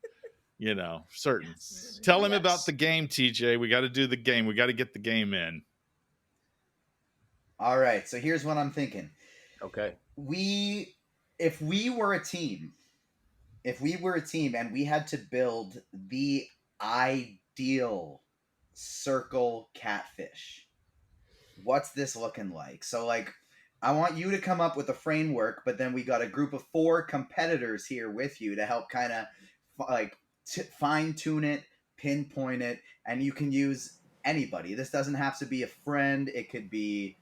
Speaker 1: Certain. Tell him about the game, TJ. We got to do the game. We got to get the game in.
Speaker 3: All right. So here's what I'm thinking.
Speaker 2: Okay.
Speaker 3: If we were a team and we had to build the ideal circle catfish, what's this looking like? So, like, I want you to come up with a framework, but then we got a group of 4 competitors here with you to help kind of fine tune it, pinpoint it, and you can use anybody. This doesn't have to be a friend. It could be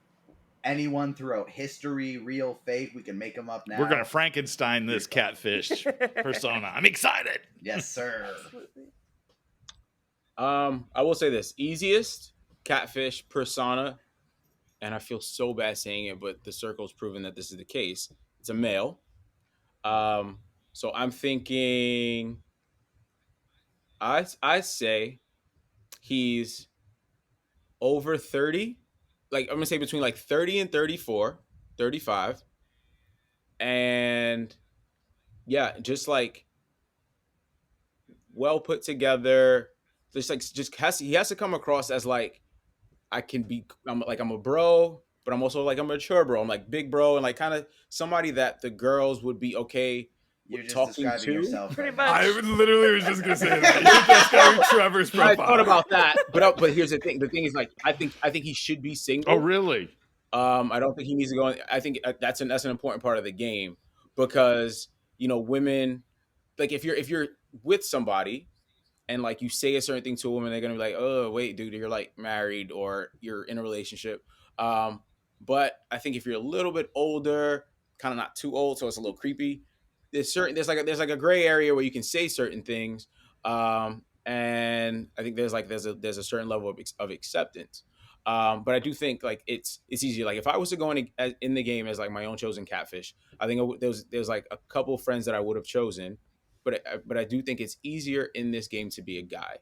Speaker 3: anyone throughout history, real, fake. We can make them up now.
Speaker 1: We're going to Frankenstein this catfish persona. I'm excited.
Speaker 3: Yes, sir.
Speaker 2: I will say this: easiest catfish persona, and I feel so bad saying it, but the circle's proven that this is the case. It's a male. So I'm thinking, I say he's over 30. Like, I'm gonna say between like 30 and 34, 35. And yeah, just like well put together. He has to come across as like, I'm a bro, but I'm also like a mature bro. I'm like big bro, and like kind of somebody that the girls would be okay
Speaker 3: You're just
Speaker 2: talking
Speaker 3: describing
Speaker 2: to.
Speaker 3: yourself.
Speaker 5: Pretty
Speaker 3: Right
Speaker 5: much.
Speaker 3: now.
Speaker 4: I literally was just gonna say that. You're describing Trevor's
Speaker 2: I
Speaker 4: profile.
Speaker 2: thought about that, but here's the thing. The thing is, like, I think he should be single.
Speaker 1: Oh, really?
Speaker 2: I don't think he needs to go. I think that's an important part of the game, because women, like, if you're with somebody and like you say a certain thing to a woman, they're gonna be like, oh wait, dude, you're like married or you're in a relationship. But I think if you're a little bit older, kind of not too old, so it's a little creepy. There's like a gray area where you can say certain things, and I think there's a certain level of acceptance. But I do think like it's easier. Like, if I was to go in the game as like my own chosen catfish, I think there's like a couple friends that I would have chosen, but I do think it's easier in this game to be a guy.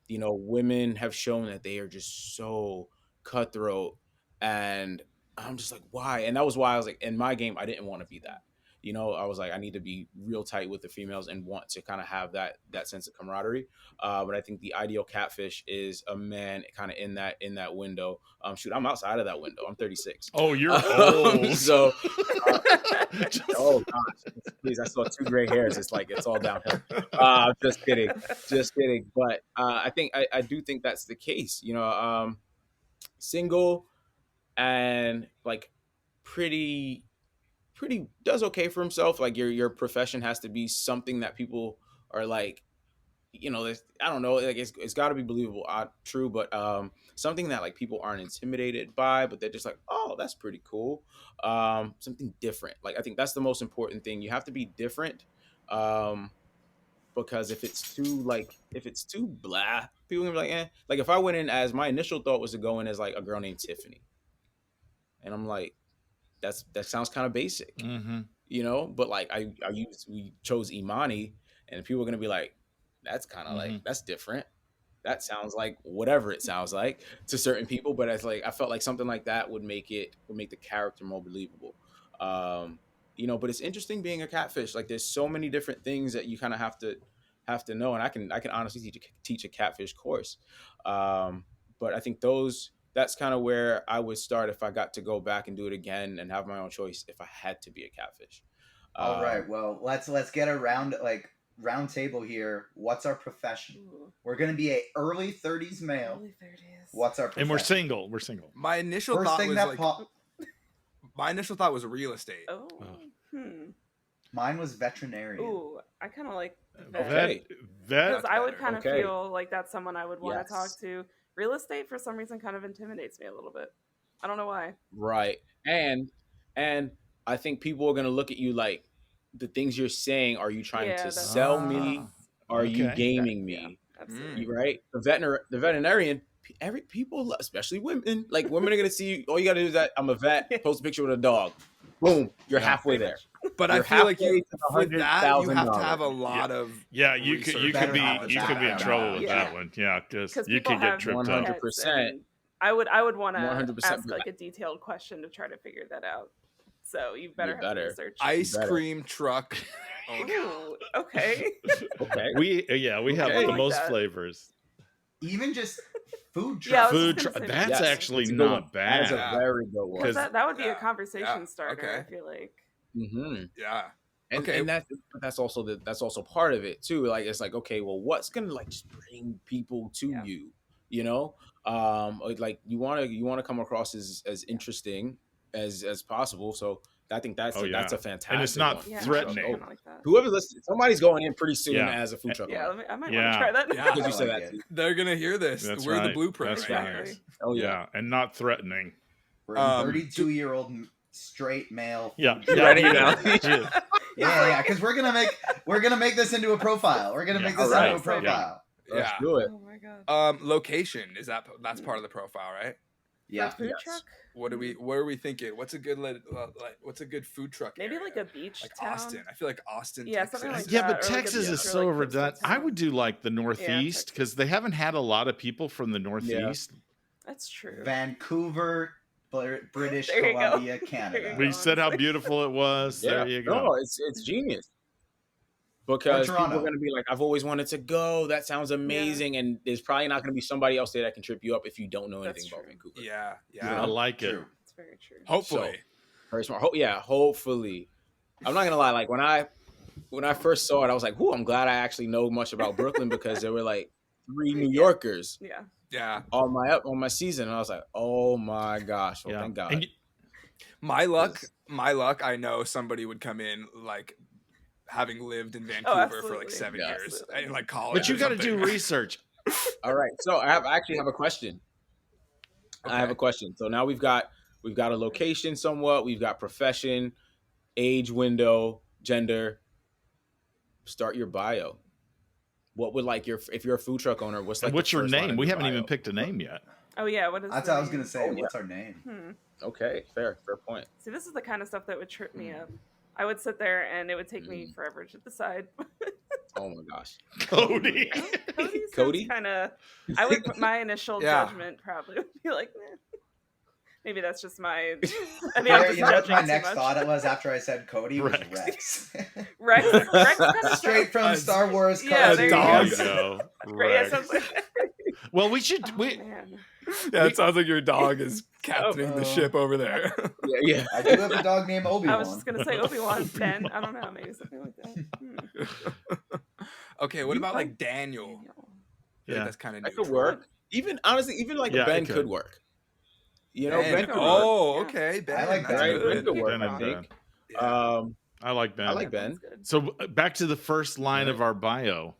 Speaker 2: Women have shown that they are just so cutthroat, and I'm just like, why? And that was why I was like, in my game, I didn't want to be that. I was like, I need to be real tight with the females and want to kind of have that sense of camaraderie. But I think the ideal catfish is a man kind of in that window. Shoot, I'm outside of that window. I'm 36.
Speaker 1: Oh, you're old.
Speaker 2: So, oh gosh, please! I saw 2 gray hairs. It's like it's all downhill. Just kidding. But I think I do think that's the case. Single and like pretty does okay for himself. Like, your profession has to be something that people are like, I don't know, like it's got to be believable, true, but something that like people aren't intimidated by, but they're just like, oh, that's pretty cool. Something different. Like, I think that's the most important thing. You have to be different, because if it's too blah, people gonna be like, eh. Like, if I went in, as my initial thought was to go in as like a girl named Tiffany, and I'm like, that sounds kind of basic. But like we chose Imani, and people are gonna be like, that's kind of like, that's different. That sounds like whatever it sounds like to certain people, but it's like I felt like something like that would make the character more believable. But it's interesting being a catfish. Like, there's so many different things that you kind of have to know, and I can honestly teach a catfish course. But I think those that's kind of where I would start if I got to go back and do it again and have my own choice if I had to be a catfish.
Speaker 3: All right. Well, let's get a round table here. What's our profession?
Speaker 5: Ooh,
Speaker 3: We're gonna be a early 30s male.
Speaker 5: early 30s.
Speaker 3: What's our profession?
Speaker 1: And we're single. We're single.
Speaker 4: My initial
Speaker 3: First
Speaker 4: thought
Speaker 3: thing
Speaker 4: was
Speaker 3: that
Speaker 4: like
Speaker 3: popped.
Speaker 4: my initial thought was real estate.
Speaker 5: Oh. Hmm.
Speaker 3: Mine was veterinarian.
Speaker 5: Ooh, I kind of like
Speaker 2: Okay.
Speaker 5: because
Speaker 1: Vet.
Speaker 5: I would kind of
Speaker 2: Okay.
Speaker 5: feel like that's someone I would want to talk
Speaker 2: Yes.
Speaker 5: to. Real estate, for some reason, kind of intimidates me a little bit. I don't know why.
Speaker 2: Right. And I think people are gonna look at you like the things you're saying. Are you trying
Speaker 5: Yeah,
Speaker 2: to
Speaker 5: that's-
Speaker 2: sell me? Are you
Speaker 1: Okay.
Speaker 2: gaming
Speaker 5: Yeah,
Speaker 2: me?
Speaker 5: absolutely.
Speaker 2: Right. The veterinarian. People, especially women, like women are gonna see you. All you gotta do is that I'm a vet. Post a picture with a dog. Boom. You're
Speaker 1: Yeah.
Speaker 2: halfway
Speaker 5: Pretty
Speaker 2: there.
Speaker 5: much.
Speaker 4: But I
Speaker 2: You're
Speaker 4: feel like
Speaker 2: halfway
Speaker 4: you
Speaker 2: to the
Speaker 4: for that you have to
Speaker 2: $100,000.
Speaker 4: have a lot of
Speaker 1: Yeah, you could
Speaker 3: better
Speaker 1: be
Speaker 3: knowledge
Speaker 1: you could be in
Speaker 3: background.
Speaker 1: trouble with
Speaker 5: Yeah.
Speaker 1: that one. Yeah, because
Speaker 5: Because
Speaker 1: you
Speaker 5: people
Speaker 1: could get
Speaker 5: have
Speaker 1: tripped up.
Speaker 2: 100%.
Speaker 5: and I would want to
Speaker 2: 100%,
Speaker 5: ask
Speaker 2: but
Speaker 5: like a detailed question to try to figure that out. So you better have
Speaker 2: better.
Speaker 5: the research.
Speaker 4: ice
Speaker 2: better.
Speaker 4: cream truck owner.
Speaker 5: Ooh, okay.
Speaker 2: Okay.
Speaker 1: We have
Speaker 2: Okay.
Speaker 1: the
Speaker 5: Like
Speaker 1: most
Speaker 5: that.
Speaker 1: flavors.
Speaker 3: Even just food
Speaker 5: Yeah, I
Speaker 3: trucks.
Speaker 5: was
Speaker 1: Food.
Speaker 5: just gonna say
Speaker 1: That's
Speaker 2: Yes,
Speaker 1: actually
Speaker 2: that's a good one.
Speaker 1: not
Speaker 2: That is a
Speaker 1: bad.
Speaker 2: very good one.
Speaker 1: Because
Speaker 5: that would be
Speaker 4: Yeah,
Speaker 5: a conversation
Speaker 4: yeah,
Speaker 5: starter.
Speaker 4: okay.
Speaker 5: I feel like.
Speaker 2: Mm-hmm.
Speaker 4: Yeah.
Speaker 2: And,
Speaker 4: Okay.
Speaker 2: and that's also part of it too. Like it's like, okay, well, what's gonna like just bring people to
Speaker 5: Yeah.
Speaker 2: you? You know, like you wanna come across as interesting as possible. So I think that's
Speaker 1: Oh,
Speaker 2: that's
Speaker 1: yeah.
Speaker 2: a fantastic
Speaker 1: And it's not
Speaker 2: one.
Speaker 5: Yeah,
Speaker 1: threatening.
Speaker 5: kind of like that.
Speaker 2: Whoever's listening, somebody's going in pretty soon
Speaker 1: Yeah.
Speaker 2: as a food truck
Speaker 5: Yeah,
Speaker 2: owner.
Speaker 5: I might
Speaker 1: Yeah.
Speaker 5: want to try that.
Speaker 4: Yeah.
Speaker 2: Because you
Speaker 3: I
Speaker 2: said
Speaker 3: like
Speaker 2: that
Speaker 3: it.
Speaker 2: too.
Speaker 4: They're gonna hear this.
Speaker 1: That's
Speaker 4: We're the
Speaker 1: right.
Speaker 4: blueprint
Speaker 1: That's
Speaker 4: right
Speaker 1: right.
Speaker 4: here.
Speaker 2: Oh yeah.
Speaker 1: Yeah, and not threatening.
Speaker 3: We're
Speaker 4: Um,
Speaker 3: 32-year-old straight male.
Speaker 1: Yeah.
Speaker 3: food
Speaker 1: Yeah.
Speaker 2: Ready
Speaker 3: truck
Speaker 2: now?
Speaker 3: owner.
Speaker 1: Just-
Speaker 3: Yeah, because we're gonna make this into a profile. We're gonna
Speaker 1: Yeah.
Speaker 3: make this
Speaker 2: Alright.
Speaker 3: into a profile.
Speaker 2: Let's
Speaker 4: Yeah.
Speaker 2: do it.
Speaker 5: Oh my god.
Speaker 4: Location that's part of the profile, right?
Speaker 3: Yeah.
Speaker 5: For food
Speaker 2: Yes.
Speaker 5: truck?
Speaker 4: What are we thinking? What's a good what's a good food truck?
Speaker 5: Maybe
Speaker 4: area?
Speaker 5: like a beach
Speaker 4: like
Speaker 5: town.
Speaker 4: Austin. I feel like Austin.
Speaker 5: Yeah,
Speaker 4: Texas.
Speaker 5: something like
Speaker 1: yeah,
Speaker 5: that,
Speaker 1: but
Speaker 5: or like a
Speaker 1: Texas
Speaker 5: beach
Speaker 1: is
Speaker 5: or,
Speaker 1: so
Speaker 5: like,
Speaker 1: overdone.
Speaker 5: coastal
Speaker 1: I
Speaker 5: town.
Speaker 1: would do like the Northeast
Speaker 5: Texas.
Speaker 1: because they haven't had a lot of people from the Northeast.
Speaker 5: That's true.
Speaker 3: Vancouver, British
Speaker 5: There you go.
Speaker 3: Columbia,
Speaker 5: There
Speaker 3: Canada.
Speaker 5: you
Speaker 1: We
Speaker 5: go.
Speaker 1: said how
Speaker 5: honestly.
Speaker 1: beautiful it was.
Speaker 2: Yeah.
Speaker 1: There you go.
Speaker 2: No, it's genius. Because people are
Speaker 3: Toronto.
Speaker 2: going to be like, I've always wanted to go. That sounds amazing. And there's probably not going to be somebody else there that can trip you up if you don't know anything
Speaker 5: That's
Speaker 2: about
Speaker 5: true.
Speaker 2: Vancouver.
Speaker 4: Yeah,
Speaker 1: I
Speaker 4: yeah.
Speaker 1: like it.
Speaker 3: True.
Speaker 5: That's very true.
Speaker 4: Hopefully.
Speaker 2: Very smart. Hopefully. I'm not going to lie. Like when I first saw it, I was like, "Whoo, I'm glad I actually know much about Brooklyn," because there were like 3 New Yorkers
Speaker 5: Yeah.
Speaker 4: Yeah.
Speaker 2: on my season. And I was like, "Oh my gosh." Well,
Speaker 1: Yeah.
Speaker 2: thank God.
Speaker 1: And
Speaker 4: My luck, I know somebody would come in like having lived in Vancouver for like
Speaker 5: absolutely.
Speaker 4: 7
Speaker 2: Yeah.
Speaker 4: years in like college.
Speaker 1: but you
Speaker 4: got
Speaker 1: got to do research.
Speaker 2: All right. So I actually have a question. I have a question. So now we've got a location somewhat, we've got profession, age window, gender. Start your bio. What would like if you're a food truck owner, what's like
Speaker 1: And what's
Speaker 2: the
Speaker 1: your
Speaker 2: first line
Speaker 1: name?
Speaker 2: of
Speaker 1: We
Speaker 2: your
Speaker 1: haven't even
Speaker 2: bio?
Speaker 1: picked a name yet.
Speaker 5: Oh yeah. What is?
Speaker 3: That's
Speaker 5: the
Speaker 3: what I was gonna
Speaker 5: name?
Speaker 3: say.
Speaker 2: Oh, yeah.
Speaker 3: What's our name?
Speaker 2: Okay, fair point.
Speaker 5: See, this is the kind of stuff that would trip me up. I would sit there and it would take me forever to decide.
Speaker 2: Oh my gosh.
Speaker 1: Cody.
Speaker 2: Cody?
Speaker 5: Kind of. I would put my initial
Speaker 4: Yeah.
Speaker 5: judgment probably would be like, maybe that's just my. I mean,
Speaker 3: Yeah,
Speaker 5: I'm just
Speaker 3: you know what
Speaker 5: judging
Speaker 3: my
Speaker 5: too
Speaker 3: next
Speaker 5: much.
Speaker 3: thought was after I said Cody was
Speaker 1: Rex.
Speaker 3: Rex.
Speaker 5: Rex kind of
Speaker 3: Straight from Star Wars
Speaker 5: Yeah,
Speaker 3: cartoon.
Speaker 5: there you
Speaker 1: There you
Speaker 5: go.
Speaker 1: go.
Speaker 5: Great. Yeah,
Speaker 1: Rex.
Speaker 5: sounds like,
Speaker 1: Well, we should.
Speaker 5: oh,
Speaker 1: we
Speaker 5: man.
Speaker 4: Yeah, it sounds like your dog is captaining the
Speaker 3: Oh.
Speaker 4: ship over there.
Speaker 2: Yeah.
Speaker 3: I do have a dog named
Speaker 5: I
Speaker 3: Obi-Wan.
Speaker 5: was just gonna say Obi-Wan, Ben. I don't know, maybe something like that.
Speaker 4: Okay, what about like Daniel?
Speaker 5: Daniel.
Speaker 4: I feel
Speaker 1: Yeah.
Speaker 4: like that's kind of
Speaker 2: That could work. Even honestly, even like
Speaker 1: Yeah,
Speaker 2: a Ben
Speaker 1: it could.
Speaker 2: could work. You know,
Speaker 4: Ben.
Speaker 2: Ben could work.
Speaker 4: Oh,
Speaker 5: Yeah.
Speaker 4: okay. Ben,
Speaker 3: I like
Speaker 4: that's
Speaker 3: Ben.
Speaker 2: Right?
Speaker 4: good.
Speaker 2: Ben could work,
Speaker 1: Ben
Speaker 2: I
Speaker 1: and
Speaker 2: think.
Speaker 4: Yeah.
Speaker 1: I like Ben.
Speaker 2: I like
Speaker 5: Ben's
Speaker 2: Ben.
Speaker 5: good.
Speaker 1: So back to the first line of our bio.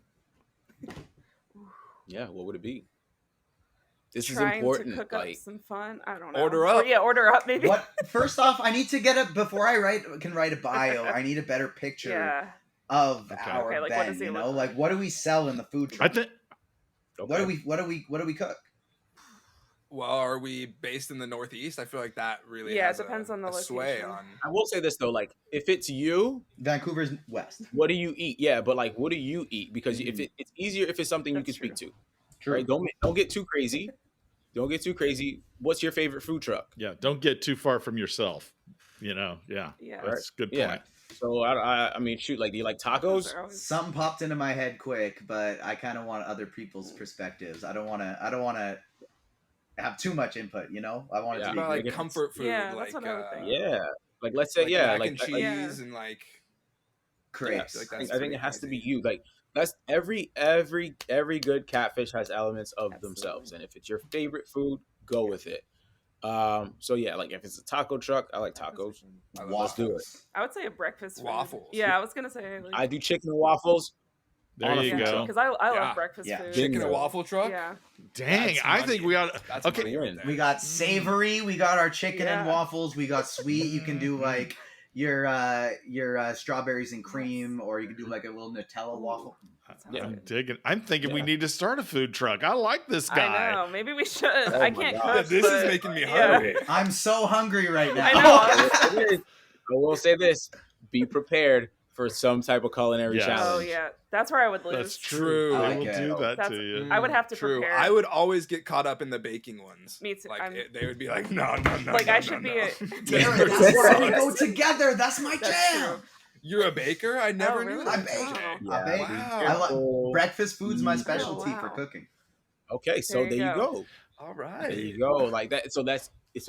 Speaker 2: Yeah, what would it be? This is
Speaker 5: Trying
Speaker 2: important.
Speaker 5: to cook
Speaker 2: Like
Speaker 5: up some fun. I don't know.
Speaker 4: Order
Speaker 5: Or,
Speaker 4: up.
Speaker 5: yeah, order up maybe.
Speaker 3: What? First off, I need to get a before I can write a bio. I need a better picture
Speaker 5: Yeah.
Speaker 3: of
Speaker 1: Okay.
Speaker 3: our
Speaker 5: Okay, like, what
Speaker 3: Ben.
Speaker 5: does he
Speaker 3: You
Speaker 5: look
Speaker 3: know,
Speaker 5: like?
Speaker 3: like what do we sell in the food
Speaker 1: I
Speaker 3: truck?
Speaker 1: think.
Speaker 3: What do we cook?
Speaker 4: Well, are we based in the Northeast? I feel like that really
Speaker 5: Yeah, it
Speaker 4: has
Speaker 5: depends on the
Speaker 4: a sway
Speaker 5: location.
Speaker 4: on.
Speaker 2: I will say this though, like if it's you,
Speaker 3: Vancouver's west.
Speaker 2: what do you eat? Yeah, but like what do you eat? Because if it's easier if it's something you
Speaker 5: That's
Speaker 2: can speak to.
Speaker 3: True.
Speaker 2: Right? Don't get too crazy. Don't get too crazy. What's your favorite food truck?
Speaker 1: Yeah. Don't get too far from yourself. Yeah.
Speaker 5: Yeah.
Speaker 1: That's a good point.
Speaker 2: Yeah. So I mean, shoot, like do you like tacos?
Speaker 5: Are always-
Speaker 3: Something popped into my head quick, but I kind of want other people's perspectives. I don't want to have too much input. You know, I want it
Speaker 2: Yeah.
Speaker 3: to be
Speaker 4: About like
Speaker 3: great.
Speaker 4: comfort food,
Speaker 5: Yeah,
Speaker 4: like
Speaker 5: that's what I would think.
Speaker 2: Yeah, like let's say
Speaker 4: like
Speaker 2: yeah,
Speaker 4: mac
Speaker 2: like
Speaker 4: and
Speaker 2: like,
Speaker 4: cheese
Speaker 5: Yeah.
Speaker 4: and like
Speaker 3: Great.
Speaker 4: yeah, I feel like
Speaker 2: I
Speaker 4: that's
Speaker 2: think
Speaker 4: pretty
Speaker 2: it has to be
Speaker 4: easy.
Speaker 2: you. Like that's every good catfish has elements of
Speaker 5: Absolutely.
Speaker 2: themselves, and if it's your favorite food, go with it. So yeah, like if it's a taco truck, I like tacos.
Speaker 4: I love
Speaker 2: Let's do it.
Speaker 3: Waffles.
Speaker 5: I would say a breakfast food.
Speaker 4: Waffles.
Speaker 5: Yeah, I was gonna say like
Speaker 2: I do chicken and waffles
Speaker 1: There
Speaker 2: on a
Speaker 1: you
Speaker 2: food
Speaker 5: yeah,
Speaker 1: go.
Speaker 2: truck.
Speaker 5: because I
Speaker 4: Yeah.
Speaker 5: love breakfast
Speaker 3: Yeah.
Speaker 5: food.
Speaker 4: Chicken and
Speaker 2: Bingo.
Speaker 4: waffle truck.
Speaker 5: Yeah.
Speaker 1: Dang,
Speaker 4: That's
Speaker 1: I think
Speaker 4: money.
Speaker 1: we ought.
Speaker 4: That's
Speaker 1: Okay,
Speaker 4: money right there.
Speaker 3: We got savory. We got our chicken and
Speaker 5: Yeah.
Speaker 3: waffles. We got sweet. You can do like your strawberries and cream, or you can do like a little Nutella waffle.
Speaker 5: That sounds
Speaker 2: Yeah.
Speaker 1: I'm
Speaker 5: good.
Speaker 1: digging. I'm thinking we
Speaker 2: Yeah.
Speaker 1: need to start a food truck. I like this guy.
Speaker 5: I know. Maybe we should.
Speaker 2: Oh
Speaker 5: I
Speaker 2: my
Speaker 5: can't
Speaker 2: God.
Speaker 5: cook.
Speaker 4: Yeah, this is
Speaker 5: but-
Speaker 4: making me
Speaker 5: yeah.
Speaker 4: hungry.
Speaker 3: I'm so hungry right now.
Speaker 5: I know.
Speaker 2: I will say this: be prepared for some type of culinary
Speaker 1: Yes.
Speaker 2: challenge.
Speaker 5: Oh yeah, that's where I would lose.
Speaker 1: That's true.
Speaker 4: True.
Speaker 1: They
Speaker 3: I like
Speaker 1: will
Speaker 3: it.
Speaker 1: do that
Speaker 5: That's-
Speaker 1: to you.
Speaker 5: I would have to
Speaker 4: True.
Speaker 5: prepare.
Speaker 4: I would always get caught up in the baking ones.
Speaker 5: Me too.
Speaker 4: Like
Speaker 5: I'm-
Speaker 4: they would be like, no.
Speaker 5: Like,
Speaker 4: no,
Speaker 5: I should
Speaker 4: no,
Speaker 5: be
Speaker 4: no.
Speaker 5: a-
Speaker 3: Darren, that's where we go together. That's my
Speaker 5: That's
Speaker 3: jam.
Speaker 5: true.
Speaker 4: You're a baker? I never knew
Speaker 5: really?
Speaker 4: that.
Speaker 3: I bake.
Speaker 5: Oh.
Speaker 2: Yeah.
Speaker 3: I bake.
Speaker 4: Wow.
Speaker 3: I love
Speaker 2: Careful.
Speaker 3: breakfast food's my
Speaker 2: Oh,
Speaker 3: specialty for
Speaker 5: wow.
Speaker 3: cooking.
Speaker 2: Okay, so there you go.
Speaker 4: All
Speaker 2: There
Speaker 4: right.
Speaker 2: you go. Like that. So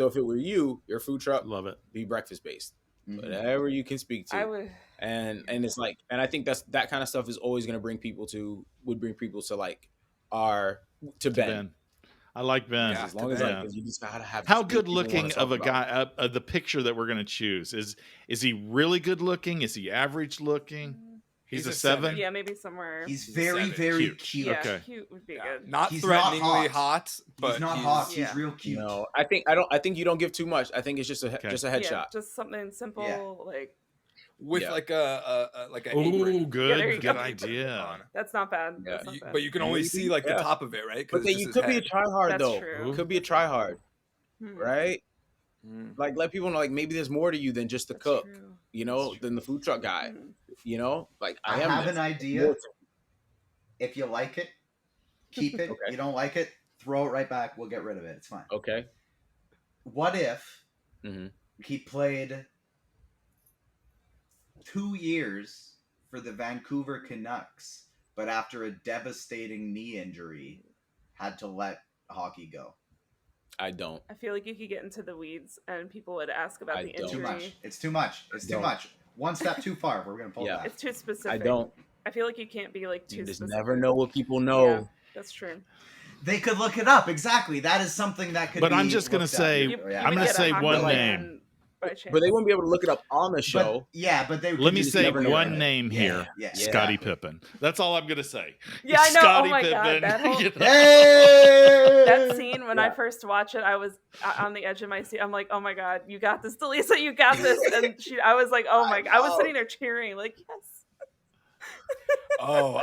Speaker 2: if it were you, your food truck
Speaker 1: Love it.
Speaker 2: be breakfast based.
Speaker 3: Mhm.
Speaker 2: Whatever you can speak to.
Speaker 5: I would.
Speaker 2: and it's like, and I think that kind of stuff is always going to bring people to like our to Ben.
Speaker 1: Ben. I like Ben.
Speaker 4: Yeah.
Speaker 2: As long as
Speaker 1: Ben.
Speaker 2: like you just gotta have
Speaker 1: How
Speaker 2: things
Speaker 1: good
Speaker 2: people wanna
Speaker 1: looking
Speaker 2: talk
Speaker 1: of a
Speaker 2: about.
Speaker 1: guy? The picture that we're going to choose is he really good looking? Is he average looking? He's a 7.
Speaker 5: Yeah, maybe somewhere.
Speaker 3: He's
Speaker 4: He's
Speaker 3: very,
Speaker 4: 7.
Speaker 3: very
Speaker 1: Cute.
Speaker 3: cute.
Speaker 5: yeah,
Speaker 1: okay.
Speaker 5: cute would be
Speaker 4: Yeah.
Speaker 5: good.
Speaker 4: Not
Speaker 3: He's not
Speaker 4: threateningly
Speaker 3: hot.
Speaker 4: hot, but
Speaker 3: He's not hot. He's
Speaker 5: yeah.
Speaker 3: real cute.
Speaker 2: No, I think you don't give too much. I think it's just a
Speaker 1: Okay.
Speaker 2: headshot.
Speaker 5: Yeah, just something simple
Speaker 3: Yeah.
Speaker 5: like
Speaker 4: with
Speaker 2: Yeah.
Speaker 4: like a
Speaker 1: Oh,
Speaker 4: apron
Speaker 1: good,
Speaker 5: there you
Speaker 1: good
Speaker 5: go.
Speaker 1: idea.
Speaker 4: on.
Speaker 5: that's not bad.
Speaker 2: Yeah.
Speaker 5: That's not bad.
Speaker 4: But you can only see like the
Speaker 2: Yeah.
Speaker 4: top of it, right? 'Cause
Speaker 2: But
Speaker 4: it's
Speaker 2: then
Speaker 4: just
Speaker 2: you
Speaker 4: his
Speaker 2: could be a
Speaker 4: head.
Speaker 2: try hard
Speaker 5: That's
Speaker 2: though.
Speaker 5: true.
Speaker 2: Could be a try hard,
Speaker 5: Hmm.
Speaker 2: right?
Speaker 4: Mm.
Speaker 2: Like let people know like maybe there's more to you than just the
Speaker 5: That's
Speaker 2: cook,
Speaker 5: true.
Speaker 2: you know, than the food truck guy.
Speaker 5: Mhm.
Speaker 2: You know, like
Speaker 3: I
Speaker 2: am
Speaker 3: have
Speaker 2: this.
Speaker 3: an idea.
Speaker 2: More to-
Speaker 3: If you like it, keep it.
Speaker 2: Okay.
Speaker 3: You don't like it, throw it right back. We'll get rid of it. It's fine.
Speaker 2: Okay.
Speaker 3: What if
Speaker 2: Mhm.
Speaker 3: he played 2 years for the Vancouver Canucks, but after a devastating knee injury, had to let hockey go?
Speaker 2: I don't.
Speaker 5: I feel like you could get into the weeds and people would ask about
Speaker 2: I
Speaker 5: the
Speaker 2: don't.
Speaker 3: Too
Speaker 5: injury.
Speaker 3: much. It's too much. It's too
Speaker 2: Don't.
Speaker 3: much. One step too far. We're gonna pull
Speaker 2: Yeah.
Speaker 3: back.
Speaker 5: It's too specific.
Speaker 2: I don't.
Speaker 5: I feel like you can't be like too
Speaker 2: You just
Speaker 5: specific.
Speaker 2: never know what people know.
Speaker 5: Yeah, that's true.
Speaker 3: They could look it up. Exactly. That is something that could.
Speaker 1: But
Speaker 3: be
Speaker 1: I'm just gonna
Speaker 3: looked at.
Speaker 1: say-
Speaker 5: You,
Speaker 3: Yeah.
Speaker 1: I'm
Speaker 5: would
Speaker 1: gonna
Speaker 5: get a
Speaker 1: say
Speaker 5: hockey
Speaker 1: one
Speaker 5: fan
Speaker 1: name.
Speaker 5: by chance.
Speaker 2: But they wouldn't be able to look it up on the show.
Speaker 3: But, yeah, but they.
Speaker 1: Let
Speaker 3: could
Speaker 1: me
Speaker 3: just
Speaker 1: say
Speaker 3: never know
Speaker 1: one
Speaker 3: it.
Speaker 1: name
Speaker 3: Yeah,
Speaker 1: here.
Speaker 3: Yeah.
Speaker 1: Scotty
Speaker 3: exactly.
Speaker 1: Pippen. That's all I'm gonna say.
Speaker 5: Yeah, I know.
Speaker 1: Scotty
Speaker 5: Oh my
Speaker 1: Pippen.
Speaker 5: God, that whole-
Speaker 1: You know?
Speaker 3: Hey!
Speaker 5: that scene when I
Speaker 2: Yeah.
Speaker 5: first watched it, I was on the edge of my seat. I'm like, oh my God, you got this, Delisa, you got this. And I was like, oh my God, I was sitting there cheering, like, yes.
Speaker 4: Oh,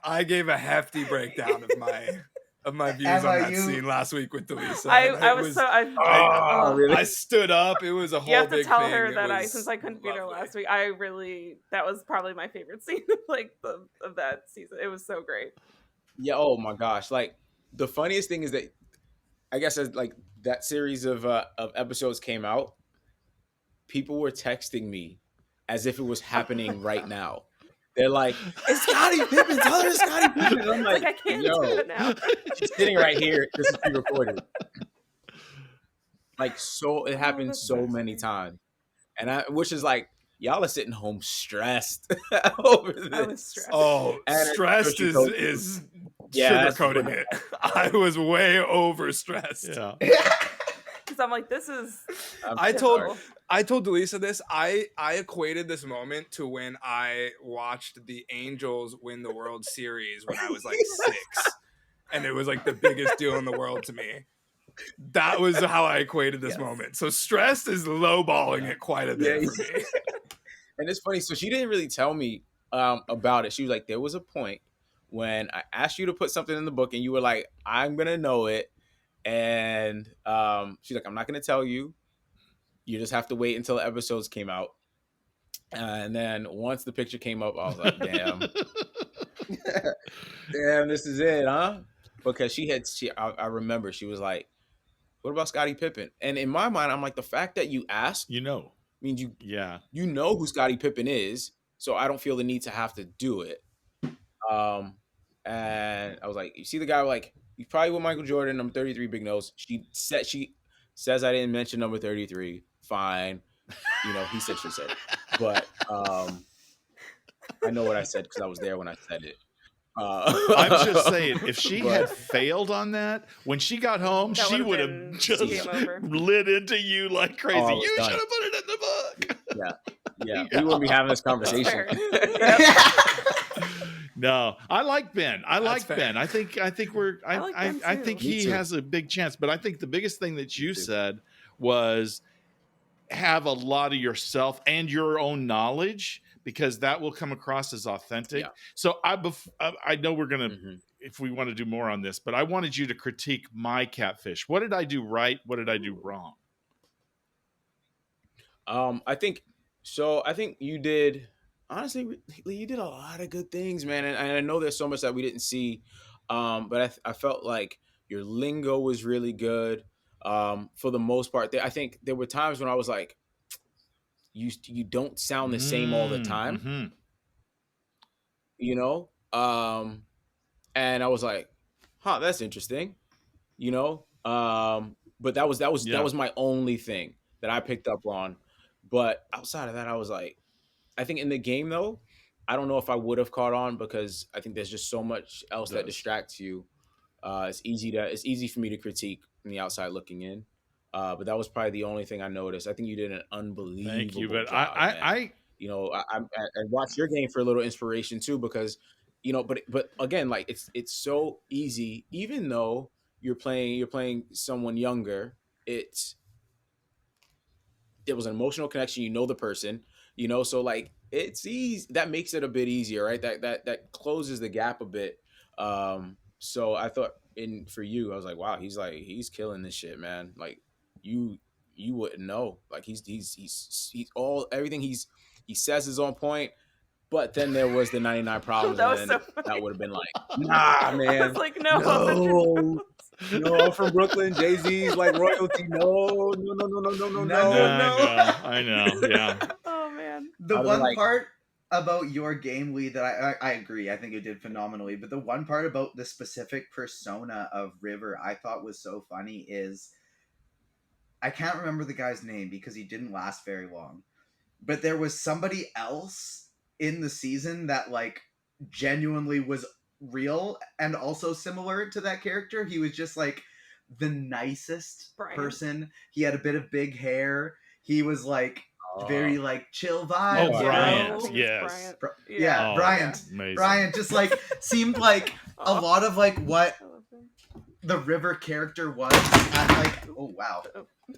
Speaker 4: I gave a hefty breakdown of my views on that
Speaker 3: MIU.
Speaker 4: scene last week with Delisa.
Speaker 5: I was so.
Speaker 2: Oh, really?
Speaker 4: I stood up. It was a whole
Speaker 5: You have to
Speaker 4: big
Speaker 5: tell
Speaker 4: thing.
Speaker 5: her
Speaker 4: It
Speaker 5: that
Speaker 4: was
Speaker 5: since I couldn't beat her
Speaker 4: lovely.
Speaker 5: last week, that was probably my favorite scene of that season. It was so great.
Speaker 2: Yeah. Oh my gosh. Like the funniest thing is that I guess as like that series of episodes came out, people were texting me as if it was happening right now. They're like, "It's Scotty Pippen. Tell her it's Scotty Pippen." And I'm
Speaker 5: Like,
Speaker 2: like,
Speaker 5: I can't
Speaker 2: "Yo,
Speaker 5: do it now.
Speaker 2: she's sitting right here. This is pre-recorded." Like so, it happened
Speaker 5: that's
Speaker 2: so
Speaker 5: so
Speaker 2: many
Speaker 5: funny.
Speaker 2: times, and which is like y'all are sitting home stressed over this.
Speaker 5: I was stressed.
Speaker 4: Oh,
Speaker 2: And
Speaker 4: stressed
Speaker 2: she told me-
Speaker 4: is
Speaker 2: Yeah, that's
Speaker 4: sugarcoating
Speaker 2: what-
Speaker 4: it. I was way overstressed.
Speaker 1: Yeah.
Speaker 5: Because I'm like, this is.
Speaker 4: I told
Speaker 5: typical.
Speaker 4: I told Delisa this. I equated this moment to when I watched the Angels win the World Series when I was like 6, and it was like the biggest deal in the world to me. That was how I equated this
Speaker 5: Yes.
Speaker 4: moment. So stressed is lowballing it quite a bit
Speaker 2: Yeah.
Speaker 4: for me.
Speaker 2: And it's funny. So she didn't really tell me about it. She was like, there was a point when I asked you to put something in the book, and you were like, I'm gonna know it. And she's like, I'm not gonna tell you. You just have to wait until the episodes came out. And then once the picture came up, I was like, damn, damn, this is it, huh? Because I remember she was like, what about Scottie Pippen? And in my mind, I'm like, the fact that you asked
Speaker 1: You know.
Speaker 2: means
Speaker 1: Yeah.
Speaker 2: you know who Scottie Pippen is, so I don't feel the need to have to do it. And I was like, you see the guy like He's probably with Michael Jordan. Number 33, Big Nose. She says I didn't mention number 33. Fine. He said, she said. But I know what I said because I was there when I said it.
Speaker 1: I'm just saying, if she had
Speaker 2: but
Speaker 1: failed on that, when she got home,
Speaker 5: That
Speaker 1: she
Speaker 5: would've
Speaker 1: would
Speaker 5: been
Speaker 1: have just
Speaker 5: game over.
Speaker 1: lit into you like crazy.
Speaker 2: I was
Speaker 1: You
Speaker 2: done.
Speaker 1: should have put it in the book.
Speaker 2: yeah, we wouldn't be having this conversation.
Speaker 5: Fair. Yep.
Speaker 1: No, I like Ben. I
Speaker 4: That's
Speaker 1: like
Speaker 4: fair.
Speaker 1: Ben. I think we're.
Speaker 5: I like Ben
Speaker 1: I
Speaker 5: too.
Speaker 1: think
Speaker 2: Me
Speaker 1: he
Speaker 2: too.
Speaker 1: has a big chance. But I think the biggest thing that you
Speaker 2: too.
Speaker 1: said was have a lot of yourself and your own knowledge, because that will come across as authentic.
Speaker 2: Yeah.
Speaker 1: So I know we're gonna,
Speaker 2: Mhm.
Speaker 1: if we want to do more on this, but I wanted you to critique my catfish. What did I do right? What did I do wrong?
Speaker 2: I think so. I think you did. Honestly, Lee, you did a lot of good things, man. And I know there's so much that we didn't see, but I felt like your lingo was really good. For the most part, I think there were times when I was like, you don't sound the same all the time,
Speaker 1: Mm-hmm.
Speaker 2: you know. And I was like, huh, that's interesting, you know. But that was my only thing that I picked up on. But outside of that, I was like, I think in the game though, I don't know if I would have caught on because I think there's just so much else that distracts you. It's easy for me to critique from the outside looking in. But that was probably the only thing I noticed. I think you did an unbelievable
Speaker 1: Thank you, but
Speaker 2: job, man.
Speaker 1: I
Speaker 2: I watched your game for a little inspiration too because, but again, like it's so easy. Even though you're playing someone younger, it was an emotional connection. You know the person, so like it's easy. That makes it a bit easier, right? That closes the gap a bit. So I thought for you, I was like, wow, he's killing this shit, man. Like you you wouldn't know. Like he's all everything he says is on point. But then there was the 99 problems,
Speaker 5: That
Speaker 2: and
Speaker 5: was
Speaker 2: then
Speaker 5: so funny.
Speaker 2: that would have been like, nah,
Speaker 5: I
Speaker 2: man.
Speaker 5: was like, no,
Speaker 2: No. No, I'm from Brooklyn. Jay-Z's like royalty. No.
Speaker 1: I know. Yeah.
Speaker 5: Oh man.
Speaker 3: The
Speaker 2: I was
Speaker 3: one
Speaker 2: like,
Speaker 3: part about your game, Lee, that I agree. I think it did phenomenally. But the one part about the specific persona of River I thought was so funny is I can't remember the guy's name because he didn't last very long. But there was somebody else in the season that like genuinely was real and also similar to that character. He was just like the nicest
Speaker 5: Bryant.
Speaker 3: person. He had a bit of big hair. He was like very like chill
Speaker 1: Oh,
Speaker 3: vibes.
Speaker 5: Yeah,
Speaker 1: Bryant.
Speaker 5: I think it's
Speaker 1: Yes.
Speaker 5: Bryant.
Speaker 3: Yeah,
Speaker 1: Oh,
Speaker 3: Bryant.
Speaker 1: amazing.
Speaker 3: Bryant just like seemed like a
Speaker 5: Oh,
Speaker 3: lot of like what
Speaker 5: I love him.
Speaker 3: the River character was at like, oh wow.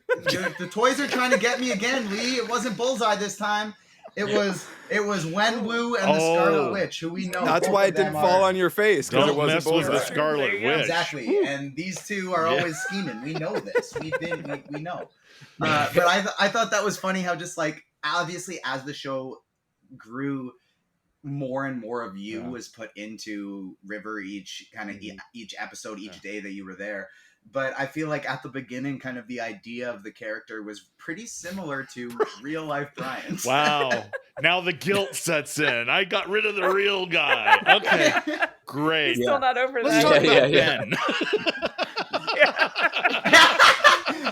Speaker 3: The toys are trying to get me again, Lee. It wasn't Bullseye this time. It was Wenwu and the Scarlet
Speaker 1: Oh.
Speaker 3: Witch, who we know.
Speaker 4: That's
Speaker 3: both
Speaker 4: why
Speaker 3: of
Speaker 4: it didn't
Speaker 3: them
Speaker 4: fall
Speaker 3: are.
Speaker 4: on your face because it
Speaker 1: Don't
Speaker 4: wasn't
Speaker 1: mess with the
Speaker 4: Bullseye.
Speaker 1: Scarlet
Speaker 5: There you go.
Speaker 1: Witch.
Speaker 3: Exactly, and these two are
Speaker 1: Yeah.
Speaker 3: always scheming. We know this. We know. But I thought that was funny how just like obviously as the show grew, more and more of you was put into River each kind of each episode, each day that you were there. But I feel like at the beginning, kind of the idea of the character was pretty similar to real life Brian.
Speaker 1: Wow. Now the guilt sets in. I got rid of the real guy. Okay. Great.
Speaker 5: He's still not over
Speaker 1: Let's
Speaker 5: that.
Speaker 1: talk about
Speaker 2: Yeah.
Speaker 1: Ben.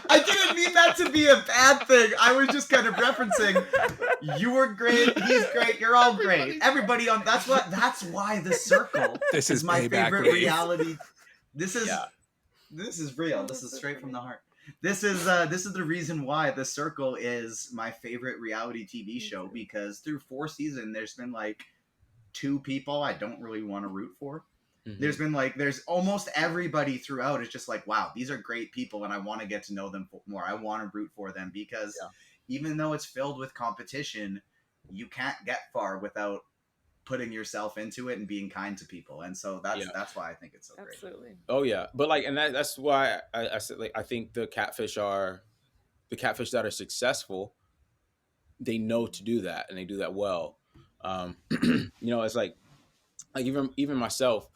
Speaker 3: I didn't mean that to be a bad thing. I was just kind of referencing you were great, he's great, you're all great. Everybody on that's why the circle
Speaker 4: This is
Speaker 3: my
Speaker 4: payback,
Speaker 3: favorite
Speaker 4: Lee.
Speaker 3: reality. This is real.
Speaker 5: Oh,
Speaker 3: This
Speaker 5: that's
Speaker 3: is
Speaker 5: so
Speaker 3: straight from
Speaker 5: funny.
Speaker 3: the heart. This is the reason why the circle is my favorite reality TV show, because through 4 seasons there's been like 2 people I don't really want to root for. There's been like there's almost everybody throughout is just like, wow, these are great people and I want to get to know them more. I want to root for them because even though it's filled with competition, you can't get far without putting yourself into it and being kind to people. And so that's why I think it's so great.
Speaker 5: Absolutely.
Speaker 2: Oh yeah, but like, and that's why I said like I think the catfish that are successful. They know to do that and they do that well. It's like even myself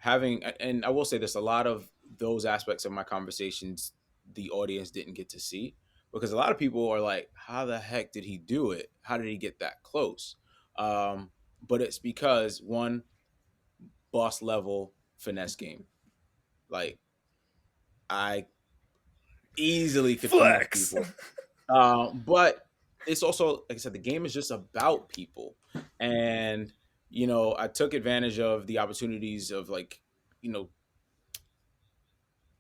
Speaker 2: having, and I will say this, a lot of those aspects of my conversations the audience didn't get to see because a lot of people are like, how the heck did he do it? How did he get that close? But it's because one, boss level finesse game. Like I easily could come off
Speaker 4: Flex.
Speaker 2: people. But it's also, like I said, the game is just about people. And, I took advantage of the opportunities of like,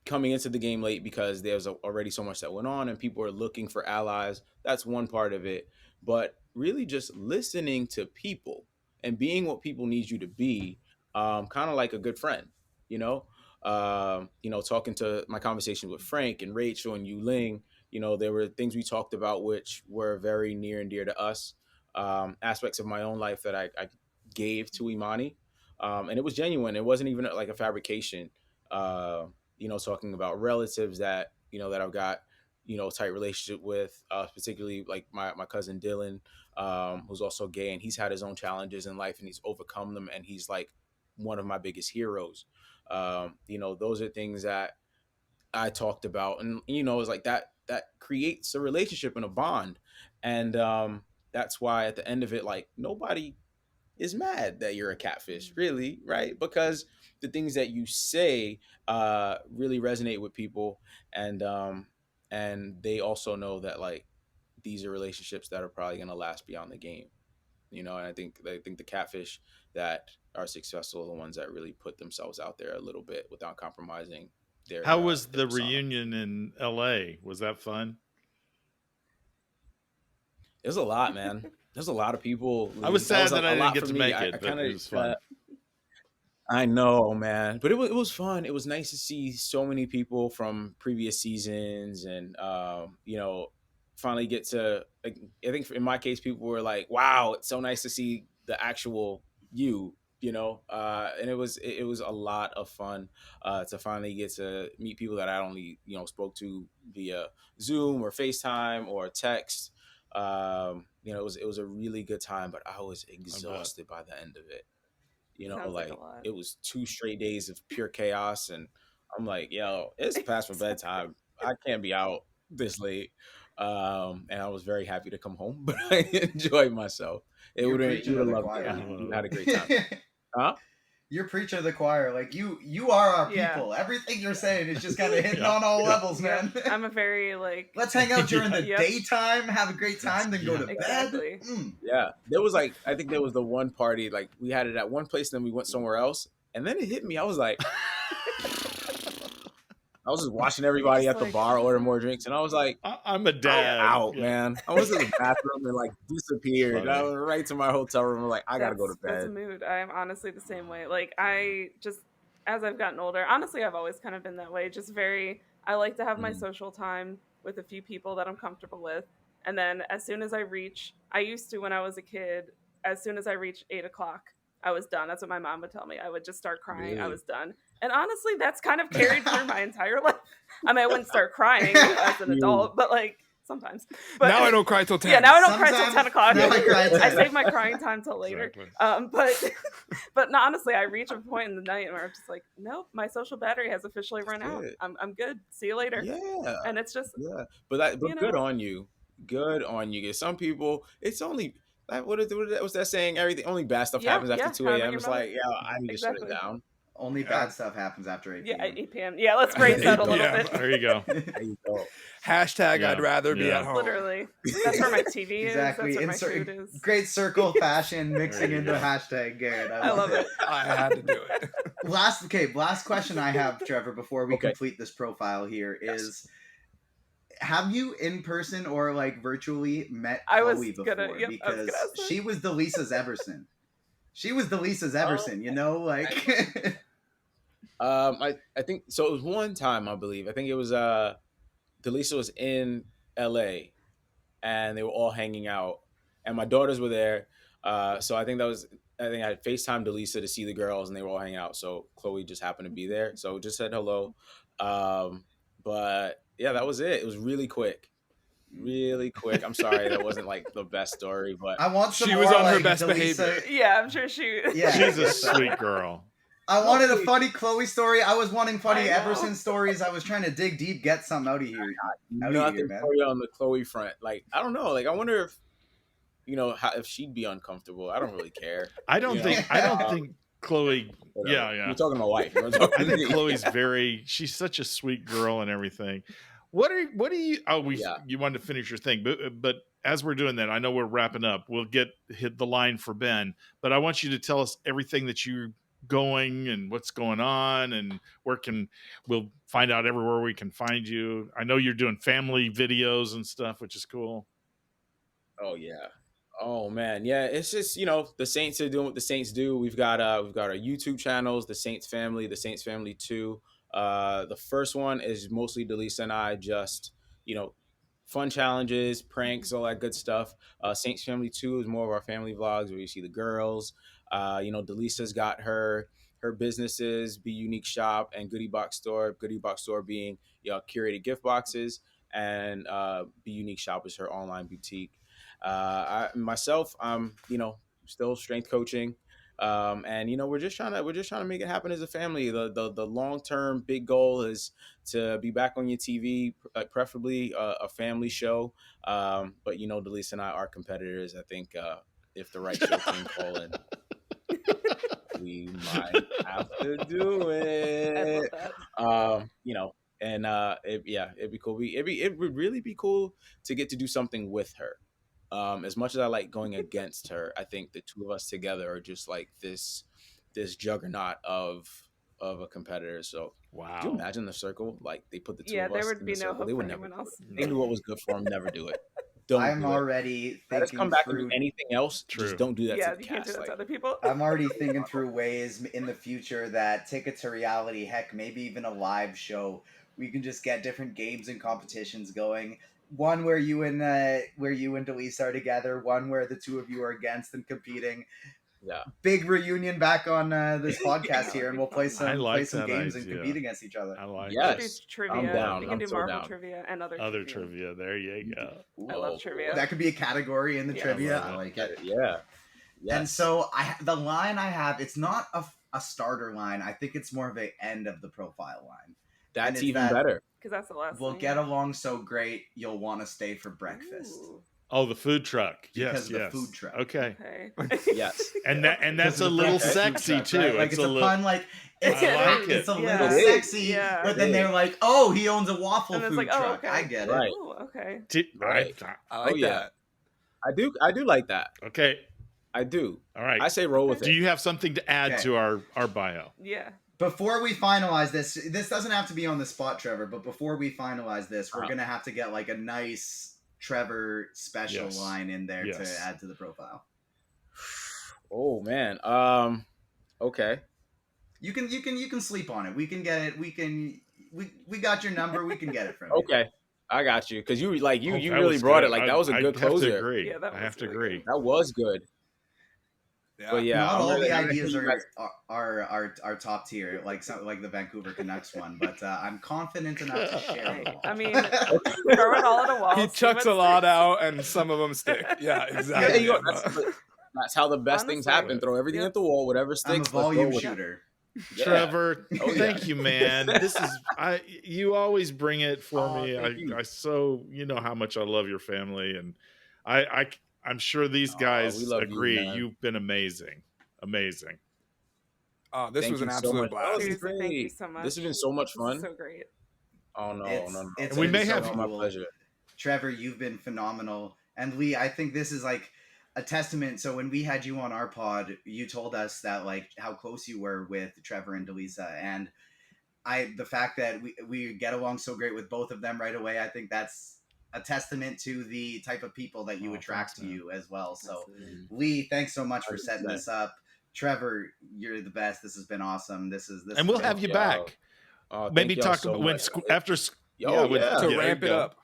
Speaker 2: coming into the game late because there's already so much that went on and people are looking for allies. That's one part of it. But really just listening to people and being what people need you to be, kind of like a good friend, you know? Talking to my conversation with Frank and Rachel and Yu Ling, there were things we talked about which were very near and dear to us, aspects of my own life that I gave to Imani. And it was genuine. It wasn't even like a fabrication. Talking about relatives that, that I've got, a tight relationship with, particularly like my cousin Dylan, who's also gay, and he's had his own challenges in life and he's overcome them. And he's like one of my biggest heroes. Those are things that I talked about. And, it's like that creates a relationship and a bond. And that's why at the end of it, like nobody is mad that you're a catfish, really, right? Because the things that you say really resonate with people, and they also know that like these are relationships that are probably going to last beyond the game, And I think the catfish that are successful are the ones that really put themselves out there a little bit without compromising their
Speaker 1: How was
Speaker 2: their
Speaker 1: the
Speaker 2: persona.
Speaker 1: reunion in LA? Was that fun?
Speaker 2: It was a lot, man. There's a lot of people.
Speaker 1: I was
Speaker 2: That
Speaker 1: sad
Speaker 2: was
Speaker 1: that I
Speaker 2: a
Speaker 1: didn't
Speaker 2: lot
Speaker 1: get
Speaker 2: for
Speaker 1: to
Speaker 2: me.
Speaker 1: make
Speaker 2: I
Speaker 1: it, but
Speaker 2: kind
Speaker 1: it
Speaker 2: of
Speaker 1: was fun.
Speaker 2: I know, man, but it was fun. It was nice to see so many people from previous seasons, and finally get to. Like, I think in my case, people were like, "Wow, it's so nice to see the actual you." And it was a lot of fun to finally get to meet people that I only spoke to via Zoom or FaceTime or text. It was a really good time, but I was exhausted by the end of it.
Speaker 5: Sounds like a
Speaker 2: Like
Speaker 5: lot.
Speaker 2: it was 2 straight days of pure chaos, and I'm like, yo, it's past my bedtime. I can't be out this late. And I was very happy to come home, but I enjoyed myself. It
Speaker 3: You're
Speaker 2: would
Speaker 3: preaching
Speaker 2: you
Speaker 3: to
Speaker 2: would
Speaker 3: the
Speaker 2: love
Speaker 3: choir,
Speaker 2: it.
Speaker 5: Yeah.
Speaker 2: You
Speaker 3: man.
Speaker 2: had a great time, huh?
Speaker 3: You're preaching to the choir. Like you are our
Speaker 5: Yeah.
Speaker 3: people. Everything you're saying is just kind of hitting
Speaker 1: Yeah.
Speaker 3: on all
Speaker 1: Yeah.
Speaker 3: levels,
Speaker 5: Yep.
Speaker 3: man.
Speaker 5: I'm a very like
Speaker 3: Let's hang out during the
Speaker 5: Yep.
Speaker 3: daytime, have a great time, then go to bed.
Speaker 5: Exactly.
Speaker 2: Yeah, there was like I think there was the one party like we had it at one place, then we went somewhere else, and then it hit me. I was like, I was just watching everybody
Speaker 5: Just
Speaker 2: at the
Speaker 5: like,
Speaker 2: bar order more drinks, and I was like,
Speaker 1: I'm a
Speaker 2: I'm
Speaker 1: dad.
Speaker 2: out,
Speaker 1: Yeah.
Speaker 2: man. I went to the bathroom and like disappeared.
Speaker 1: Funny.
Speaker 2: I went right to my hotel room. I'm like, I gotta go to
Speaker 5: that's a
Speaker 2: bed.
Speaker 5: mood. I'm honestly the same way. Like I just as I've gotten older, honestly I've always kind of been that way. Just very I like to have my
Speaker 2: Mhm.
Speaker 5: social time with a few people that I'm comfortable with. And then as soon as I used to when I was a kid, as soon as I reached 8 o'clock, I was done. That's what my mom would tell me. I would just start crying. I
Speaker 2: Really?
Speaker 5: was done. And honestly, that's kind of carried through my entire life. I mean, I wouldn't start crying as an
Speaker 2: You.
Speaker 5: adult, but like sometimes. But
Speaker 4: Now I don't cry till 10.
Speaker 5: yeah, now I don't cry till
Speaker 3: Sometimes
Speaker 5: 10 o'clock.
Speaker 3: now I cry at
Speaker 5: I
Speaker 3: 10.
Speaker 5: save my crying time till later.
Speaker 1: Exactly.
Speaker 5: But no, honestly, I reach a point in the night where I'm just like, nope, my social battery has officially run out.
Speaker 2: Good.
Speaker 5: I'm good. See you later.
Speaker 2: Yeah,
Speaker 5: And it's just
Speaker 2: yeah. But
Speaker 5: you
Speaker 2: good
Speaker 5: know,
Speaker 2: on you. Good on you. 'Cause some people, it's only like what's that saying? Everything only bad stuff
Speaker 5: yeah,
Speaker 2: happens after
Speaker 5: yeah.
Speaker 2: 2
Speaker 5: However
Speaker 2: a.m.
Speaker 5: your
Speaker 2: It's
Speaker 5: mother.
Speaker 2: like, yeah, I need to shut it
Speaker 5: Exactly.
Speaker 2: down.
Speaker 3: Only
Speaker 2: Yeah.
Speaker 3: bad stuff happens after 8
Speaker 5: Yeah,
Speaker 3: p.m.
Speaker 5: 8 p.m. Yeah, let's phrase that a little
Speaker 1: Yeah,
Speaker 5: bit.
Speaker 1: there you go.
Speaker 2: There you go.
Speaker 4: Hashtag
Speaker 1: Yeah,
Speaker 4: I'd rather be
Speaker 1: yeah.
Speaker 4: at home.
Speaker 5: Literally. That's where my TV
Speaker 3: Exactly.
Speaker 5: is. That's where
Speaker 3: Insert
Speaker 5: my food is.
Speaker 3: great circle fashion mixing
Speaker 1: There you
Speaker 3: into
Speaker 1: go.
Speaker 3: hashtag Garrett.
Speaker 5: I love it.
Speaker 4: I had to do it.
Speaker 3: Last question I have, Trevor, before we
Speaker 2: Okay.
Speaker 3: complete this profile here
Speaker 2: Yes.
Speaker 3: is: have you in person or like virtually met
Speaker 5: I was
Speaker 3: Chloe before?
Speaker 5: gonna- yep, I was
Speaker 3: because
Speaker 5: gonna ask that.
Speaker 3: she was the Lisa's Everson. She was the Lisa's Everson, like
Speaker 2: I think so. It was one time, I believe. I think it was Delisa was in LA and they were all hanging out, and my daughters were there. So I think I had FaceTime Delisa to see the girls, and they were all hanging out. So Chloe just happened to be there, so just said hello. But yeah, that was it. It was really quick. Really quick. I'm sorry that wasn't like the best story, but
Speaker 3: I want some
Speaker 4: She
Speaker 3: more,
Speaker 4: was on her
Speaker 3: like,
Speaker 4: best
Speaker 3: Delisa-
Speaker 4: behavior.
Speaker 5: Yeah, I'm sure she.
Speaker 3: Yeah.
Speaker 1: She's a sweet girl.
Speaker 3: I wanted a funny Chloe story. I was wanting funny
Speaker 5: I know.
Speaker 3: Everson stories. I was trying to dig deep, get something out of here. Out of
Speaker 2: nothing
Speaker 3: here, man.
Speaker 2: for you on the Chloe front. Like I don't know. Like I wonder if if she'd be uncomfortable. I don't really care.
Speaker 1: I don't
Speaker 2: You
Speaker 1: think.
Speaker 2: know?
Speaker 1: I don't think Chloe.
Speaker 2: Whatever.
Speaker 1: Yeah.
Speaker 2: You're talking to my wife. You want to talk to
Speaker 1: I think
Speaker 2: me?
Speaker 1: Chloe's she's such a sweet girl and everything. What do you,
Speaker 2: Yeah.
Speaker 1: you wanted to finish your thing, but as we're doing that, I know we're wrapping up. We'll hit the line for Ben, but I want you to tell us everything that you're going and what's going on and we'll find out everywhere we can find you. I know you're doing family videos and stuff, which is cool.
Speaker 2: Oh yeah. Oh man, yeah. It's just the Saints are doing what the Saints do. We've got our YouTube channels, the Saints Family, the Saints Family 2. The first one is mostly Delisa and I, just fun challenges, pranks, all that good stuff. Saints Family 2 is more of our family vlogs where you see the girls. Delisa's got her businesses, Be Unique Shop and Goodie Box Store. Goodie Box Store being curated gift boxes, and Be Unique Shop is her online boutique. I'm still strength coaching, and we're just trying to make it happen as a family. The long term big goal is to be back on your TV, preferably a family show. But Delise and I are competitors. I think if the right show came calling, we might have to do it.
Speaker 5: I love that.
Speaker 2: And it'd be cool. It would really be cool to get to do something with her. As much as I like going against her, I think the two of us together are just like this juggernaut of a competitor. So could you
Speaker 1: Wow.
Speaker 2: imagine the circle? Like they put the two
Speaker 5: Yeah,
Speaker 2: of
Speaker 5: there
Speaker 2: us
Speaker 5: would
Speaker 2: in
Speaker 5: be
Speaker 2: the
Speaker 5: no
Speaker 2: circle.
Speaker 5: hope
Speaker 2: They
Speaker 5: for
Speaker 2: would never
Speaker 5: anyone
Speaker 2: do
Speaker 5: else.
Speaker 2: it. They knew what was good for them. Never do it.
Speaker 3: I'm
Speaker 2: Do it.
Speaker 3: already
Speaker 2: Let us
Speaker 3: thinking
Speaker 2: come back and
Speaker 3: through.
Speaker 2: do anything else.
Speaker 1: True.
Speaker 2: Just don't do that
Speaker 5: Yeah,
Speaker 2: to the
Speaker 5: you can't do
Speaker 2: cast.
Speaker 5: that to
Speaker 2: Like,
Speaker 5: other people.
Speaker 3: I'm already thinking through ways in the future that Ticket to Reality, heck, maybe even a live show, we can just get different games and competitions going. One where you and Delise are together. One where the two of you are against and competing.
Speaker 2: yeah.
Speaker 3: Big reunion back on this podcast
Speaker 5: That
Speaker 3: here,
Speaker 5: would
Speaker 3: and
Speaker 5: be
Speaker 3: we'll play
Speaker 5: fun.
Speaker 1: I
Speaker 3: some
Speaker 1: like that
Speaker 3: games and
Speaker 1: idea.
Speaker 3: compete against each other.
Speaker 1: I like
Speaker 5: We can do
Speaker 2: Yes.
Speaker 1: that.
Speaker 2: I'm
Speaker 5: trivia.
Speaker 2: down.
Speaker 5: We can
Speaker 2: I'm
Speaker 5: do
Speaker 2: so
Speaker 5: Marvel
Speaker 2: down.
Speaker 5: trivia and other
Speaker 1: Trivia. There you go.
Speaker 5: I love trivia.
Speaker 3: That could be a category in the
Speaker 5: Yeah.
Speaker 3: trivia.
Speaker 1: I
Speaker 3: I
Speaker 1: love
Speaker 3: like it.
Speaker 2: Yeah. Yes.
Speaker 3: And so the line I have, it's not a starter line. I think it's more of a end of the profile line.
Speaker 2: That's
Speaker 3: it's
Speaker 2: even
Speaker 3: that-
Speaker 2: better.
Speaker 5: Because that's the last
Speaker 3: We'll
Speaker 5: thing.
Speaker 3: get along so great, you'll want to stay for breakfast.
Speaker 5: Ooh,
Speaker 1: Oh, the food truck.
Speaker 3: Because
Speaker 1: Yes,
Speaker 3: of the
Speaker 1: yes.
Speaker 3: food truck.
Speaker 1: Okay.
Speaker 5: okay.
Speaker 2: Yes.
Speaker 1: And that's
Speaker 3: Because
Speaker 1: a
Speaker 3: of the
Speaker 1: little
Speaker 3: breakfast food
Speaker 1: sexy
Speaker 3: truck,
Speaker 1: too.
Speaker 3: right? Like it's a
Speaker 1: little
Speaker 3: pun, like it's
Speaker 1: I like
Speaker 3: it's a
Speaker 1: it.
Speaker 3: little
Speaker 2: It is.
Speaker 3: sexy,
Speaker 5: Yeah.
Speaker 3: but
Speaker 2: It
Speaker 3: then
Speaker 2: is.
Speaker 3: they're like, oh, he owns a waffle
Speaker 5: And it's
Speaker 3: food
Speaker 5: like, oh,
Speaker 3: truck.
Speaker 5: okay.
Speaker 3: I get it.
Speaker 2: Right.
Speaker 5: Ooh, okay.
Speaker 2: Right.
Speaker 4: I like
Speaker 2: yeah.
Speaker 4: that.
Speaker 2: I do like that.
Speaker 1: Okay.
Speaker 2: I do.
Speaker 1: All right.
Speaker 2: I say roll with
Speaker 1: Do
Speaker 2: it.
Speaker 1: you have something to add
Speaker 3: Okay.
Speaker 1: to our bio?
Speaker 5: Yeah.
Speaker 3: Before we finalize this doesn't have to be on the spot, Trevor, but before we finalize this, we're
Speaker 2: Uh-huh.
Speaker 3: going to have to get like a nice Trevor special
Speaker 1: Yes.
Speaker 3: line in there
Speaker 1: Yes.
Speaker 3: to add to the profile.
Speaker 2: Oh man. Okay.
Speaker 3: You can sleep on it. We can get it. We got your number. We can get it from you.
Speaker 2: Okay. I got you. Because you
Speaker 1: Oh,
Speaker 2: you
Speaker 1: that
Speaker 2: really
Speaker 1: was
Speaker 2: brought
Speaker 1: good.
Speaker 2: it. Like that was a good
Speaker 1: I have
Speaker 2: closer.
Speaker 1: to agree.
Speaker 5: Yeah, that
Speaker 1: I
Speaker 5: was
Speaker 1: have to
Speaker 5: really
Speaker 1: agree.
Speaker 5: good.
Speaker 2: That was good.
Speaker 4: Yeah.
Speaker 2: But yeah,
Speaker 3: Not
Speaker 2: I'm
Speaker 3: all
Speaker 2: really-
Speaker 3: the
Speaker 2: I'm
Speaker 3: ideas
Speaker 2: really-
Speaker 3: are top tier, like like the Vancouver Canucks one, but I'm confident enough to share
Speaker 5: Right.
Speaker 3: them all.
Speaker 5: I mean, throw it all at a wall.
Speaker 4: He
Speaker 5: see
Speaker 4: chucks
Speaker 5: what
Speaker 4: a lot
Speaker 5: sticks.
Speaker 4: out, and some of them stick. Yeah,
Speaker 2: Yeah,
Speaker 4: exactly.
Speaker 2: that's how the best things
Speaker 5: Honestly.
Speaker 2: happen. Throw everything
Speaker 5: Yep.
Speaker 2: at the wall, whatever
Speaker 3: I'm a
Speaker 2: sticks. let's go
Speaker 3: volume
Speaker 2: with it.
Speaker 3: shooter.
Speaker 2: Yeah.
Speaker 1: Trevor,
Speaker 2: Oh, yeah.
Speaker 1: thank you, man. This is you always bring it for
Speaker 2: Oh,
Speaker 1: me.
Speaker 2: thank you.
Speaker 1: I so you know how much I love your family, and I'm sure these
Speaker 2: Oh,
Speaker 1: guys
Speaker 2: we love you,
Speaker 1: agree.
Speaker 2: man.
Speaker 1: You've been amazing.
Speaker 4: Oh, this
Speaker 2: Thank
Speaker 4: was an
Speaker 2: you so
Speaker 4: absolute
Speaker 2: much.
Speaker 4: blast.
Speaker 2: This is
Speaker 5: Seriously, thank you
Speaker 2: great.
Speaker 5: so much.
Speaker 2: This has been so much
Speaker 5: This
Speaker 2: fun.
Speaker 5: is so great.
Speaker 2: Oh no,
Speaker 3: It's
Speaker 2: no.
Speaker 3: it's
Speaker 1: We
Speaker 3: been
Speaker 1: may
Speaker 3: so
Speaker 1: have-
Speaker 2: my
Speaker 3: cool.
Speaker 2: pleasure.
Speaker 3: Trevor, you've been phenomenal. And Lee, I think this is like a testament. So when we had you on our pod, you told us that like how close you were with Trevor and Delisa. And the fact that we get along so great with both of them right away, I think that's a testament to the type of people that you
Speaker 1: Oh,
Speaker 3: attract
Speaker 1: thanks,
Speaker 3: to
Speaker 1: man.
Speaker 3: you as well. So
Speaker 5: Absolutely.
Speaker 3: Lee, thanks so much for setting
Speaker 2: 100%.
Speaker 3: this up. Trevor, you're the best. This has been awesome. This
Speaker 1: And
Speaker 3: has
Speaker 1: we'll
Speaker 3: been-
Speaker 1: have you
Speaker 2: Yo.
Speaker 1: back.
Speaker 2: Oh,
Speaker 1: Maybe
Speaker 2: thank y'all
Speaker 1: talk
Speaker 2: so
Speaker 1: about when
Speaker 2: much.
Speaker 1: after
Speaker 2: Oh,
Speaker 1: when-
Speaker 2: yeah.
Speaker 4: To
Speaker 1: there you
Speaker 4: ramp it
Speaker 1: go.
Speaker 4: up.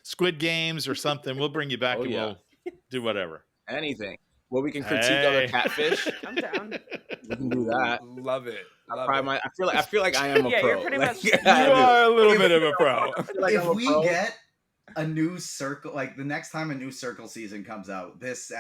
Speaker 1: Squid Games or something. We'll bring you back
Speaker 2: Oh,
Speaker 1: and
Speaker 2: yeah.
Speaker 1: we'll do whatever.
Speaker 2: Anything. Well, we can critique other
Speaker 1: Hey.
Speaker 2: catfish.
Speaker 5: I'm down.
Speaker 2: We can do that.
Speaker 4: Love it. Love
Speaker 2: Pride
Speaker 4: it.
Speaker 2: my- I feel like I am a
Speaker 5: Yeah,
Speaker 2: pro.
Speaker 5: you're pretty
Speaker 2: Like,
Speaker 5: much-
Speaker 4: You
Speaker 2: I do.
Speaker 4: are a little bit of a pro.
Speaker 2: I feel like
Speaker 3: If
Speaker 2: I'm a
Speaker 3: we
Speaker 2: pro.
Speaker 3: get a new circle, like the next time a new circle season comes out, this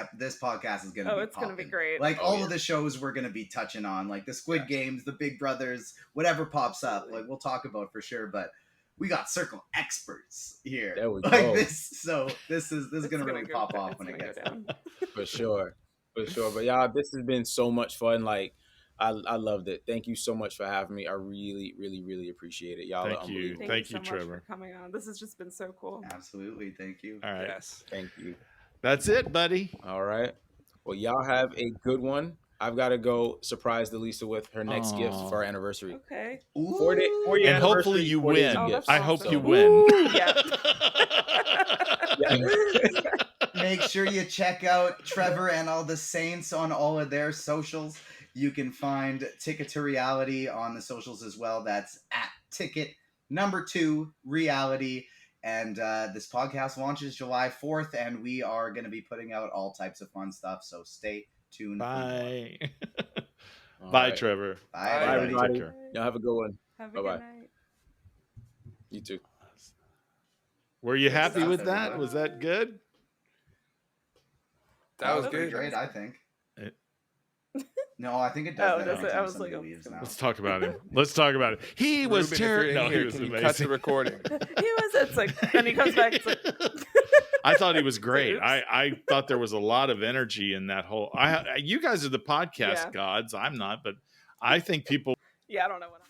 Speaker 3: podcast is gonna
Speaker 5: Oh,
Speaker 3: be
Speaker 5: it's gonna be
Speaker 3: poppin'.
Speaker 5: great.
Speaker 3: Like
Speaker 2: Oh,
Speaker 3: all
Speaker 2: yeah.
Speaker 3: of the shows we're gonna be touching on, like the Squid Games, the Big Brothers, whatever pops up,
Speaker 5: Absolutely.
Speaker 3: like we'll talk about for sure. But we got circle experts here,
Speaker 2: There we
Speaker 3: like
Speaker 2: go.
Speaker 3: this. So this is
Speaker 5: It's
Speaker 3: gonna really
Speaker 5: go-
Speaker 3: pop off
Speaker 5: it's
Speaker 3: when it
Speaker 5: gonna
Speaker 3: gets
Speaker 5: go
Speaker 3: done.
Speaker 5: down.
Speaker 2: For sure. But y'all, this has been so much fun. Like, I loved it. Thank you so much for having me. I really, really, really appreciate it. Y'all are
Speaker 1: Thank you.
Speaker 2: unbelievable.
Speaker 5: Thank you
Speaker 1: Thank
Speaker 5: so
Speaker 1: you,
Speaker 5: much
Speaker 1: Trevor.
Speaker 5: for coming on. This has just been so cool.
Speaker 3: Absolutely. Thank you.
Speaker 1: All right.
Speaker 4: Yes.
Speaker 2: Thank you.
Speaker 1: That's it, buddy.
Speaker 2: All right. Well, y'all have a good one. I've got to go surprise Delisa with her next gift for our anniversary.
Speaker 5: Okay.
Speaker 2: 4 year
Speaker 1: And hopefully
Speaker 2: anniversary,
Speaker 1: you
Speaker 2: 4 days of
Speaker 1: win.
Speaker 5: Oh,
Speaker 2: gifts.
Speaker 5: that's
Speaker 1: I hope
Speaker 5: awesome.
Speaker 1: you win.
Speaker 5: Woo! Yeah.
Speaker 2: Yeah.
Speaker 3: Make sure you check out Trevor and all the Saints on all of their socials. You can find Ticket to Reality on the socials as well. That's at Ticket2Reality. And this podcast launches July 4th, and we are going to be putting out all types of fun stuff. So stay tuned.
Speaker 1: Bye.
Speaker 2: All
Speaker 1: Bye,
Speaker 2: right.
Speaker 1: Trevor.
Speaker 3: Bye,
Speaker 2: Bye,
Speaker 3: everybody.
Speaker 2: everybody.
Speaker 1: Take care.
Speaker 2: Y'all have a good one.
Speaker 5: Have a
Speaker 2: Bye-bye.
Speaker 5: good night.
Speaker 2: You too.
Speaker 1: Were you
Speaker 3: Good
Speaker 1: happy
Speaker 3: stuff,
Speaker 1: with that?
Speaker 3: everybody.
Speaker 1: Was that good?
Speaker 4: That was
Speaker 3: pretty
Speaker 4: good.
Speaker 3: great, I think.
Speaker 1: It-
Speaker 3: No, I think it
Speaker 5: Oh,
Speaker 3: does.
Speaker 5: does
Speaker 3: better
Speaker 5: it? I
Speaker 3: when
Speaker 5: was
Speaker 3: somebody
Speaker 5: like,
Speaker 3: leaves now.
Speaker 1: Let's talk about him. Let's talk about it. He was
Speaker 4: Ruben, if
Speaker 1: terrible.
Speaker 4: you're in
Speaker 1: No,
Speaker 4: here,
Speaker 1: he was
Speaker 4: can you
Speaker 1: amazing.
Speaker 4: cut the recording?
Speaker 5: He was. It's like, and he comes back. It's like,
Speaker 1: I thought he was great.
Speaker 5: Oops.
Speaker 1: I thought there was a lot of energy in that whole. You guys are the podcast
Speaker 5: Yeah.
Speaker 1: gods. I'm not, but I think people
Speaker 5: yeah, I don't know what.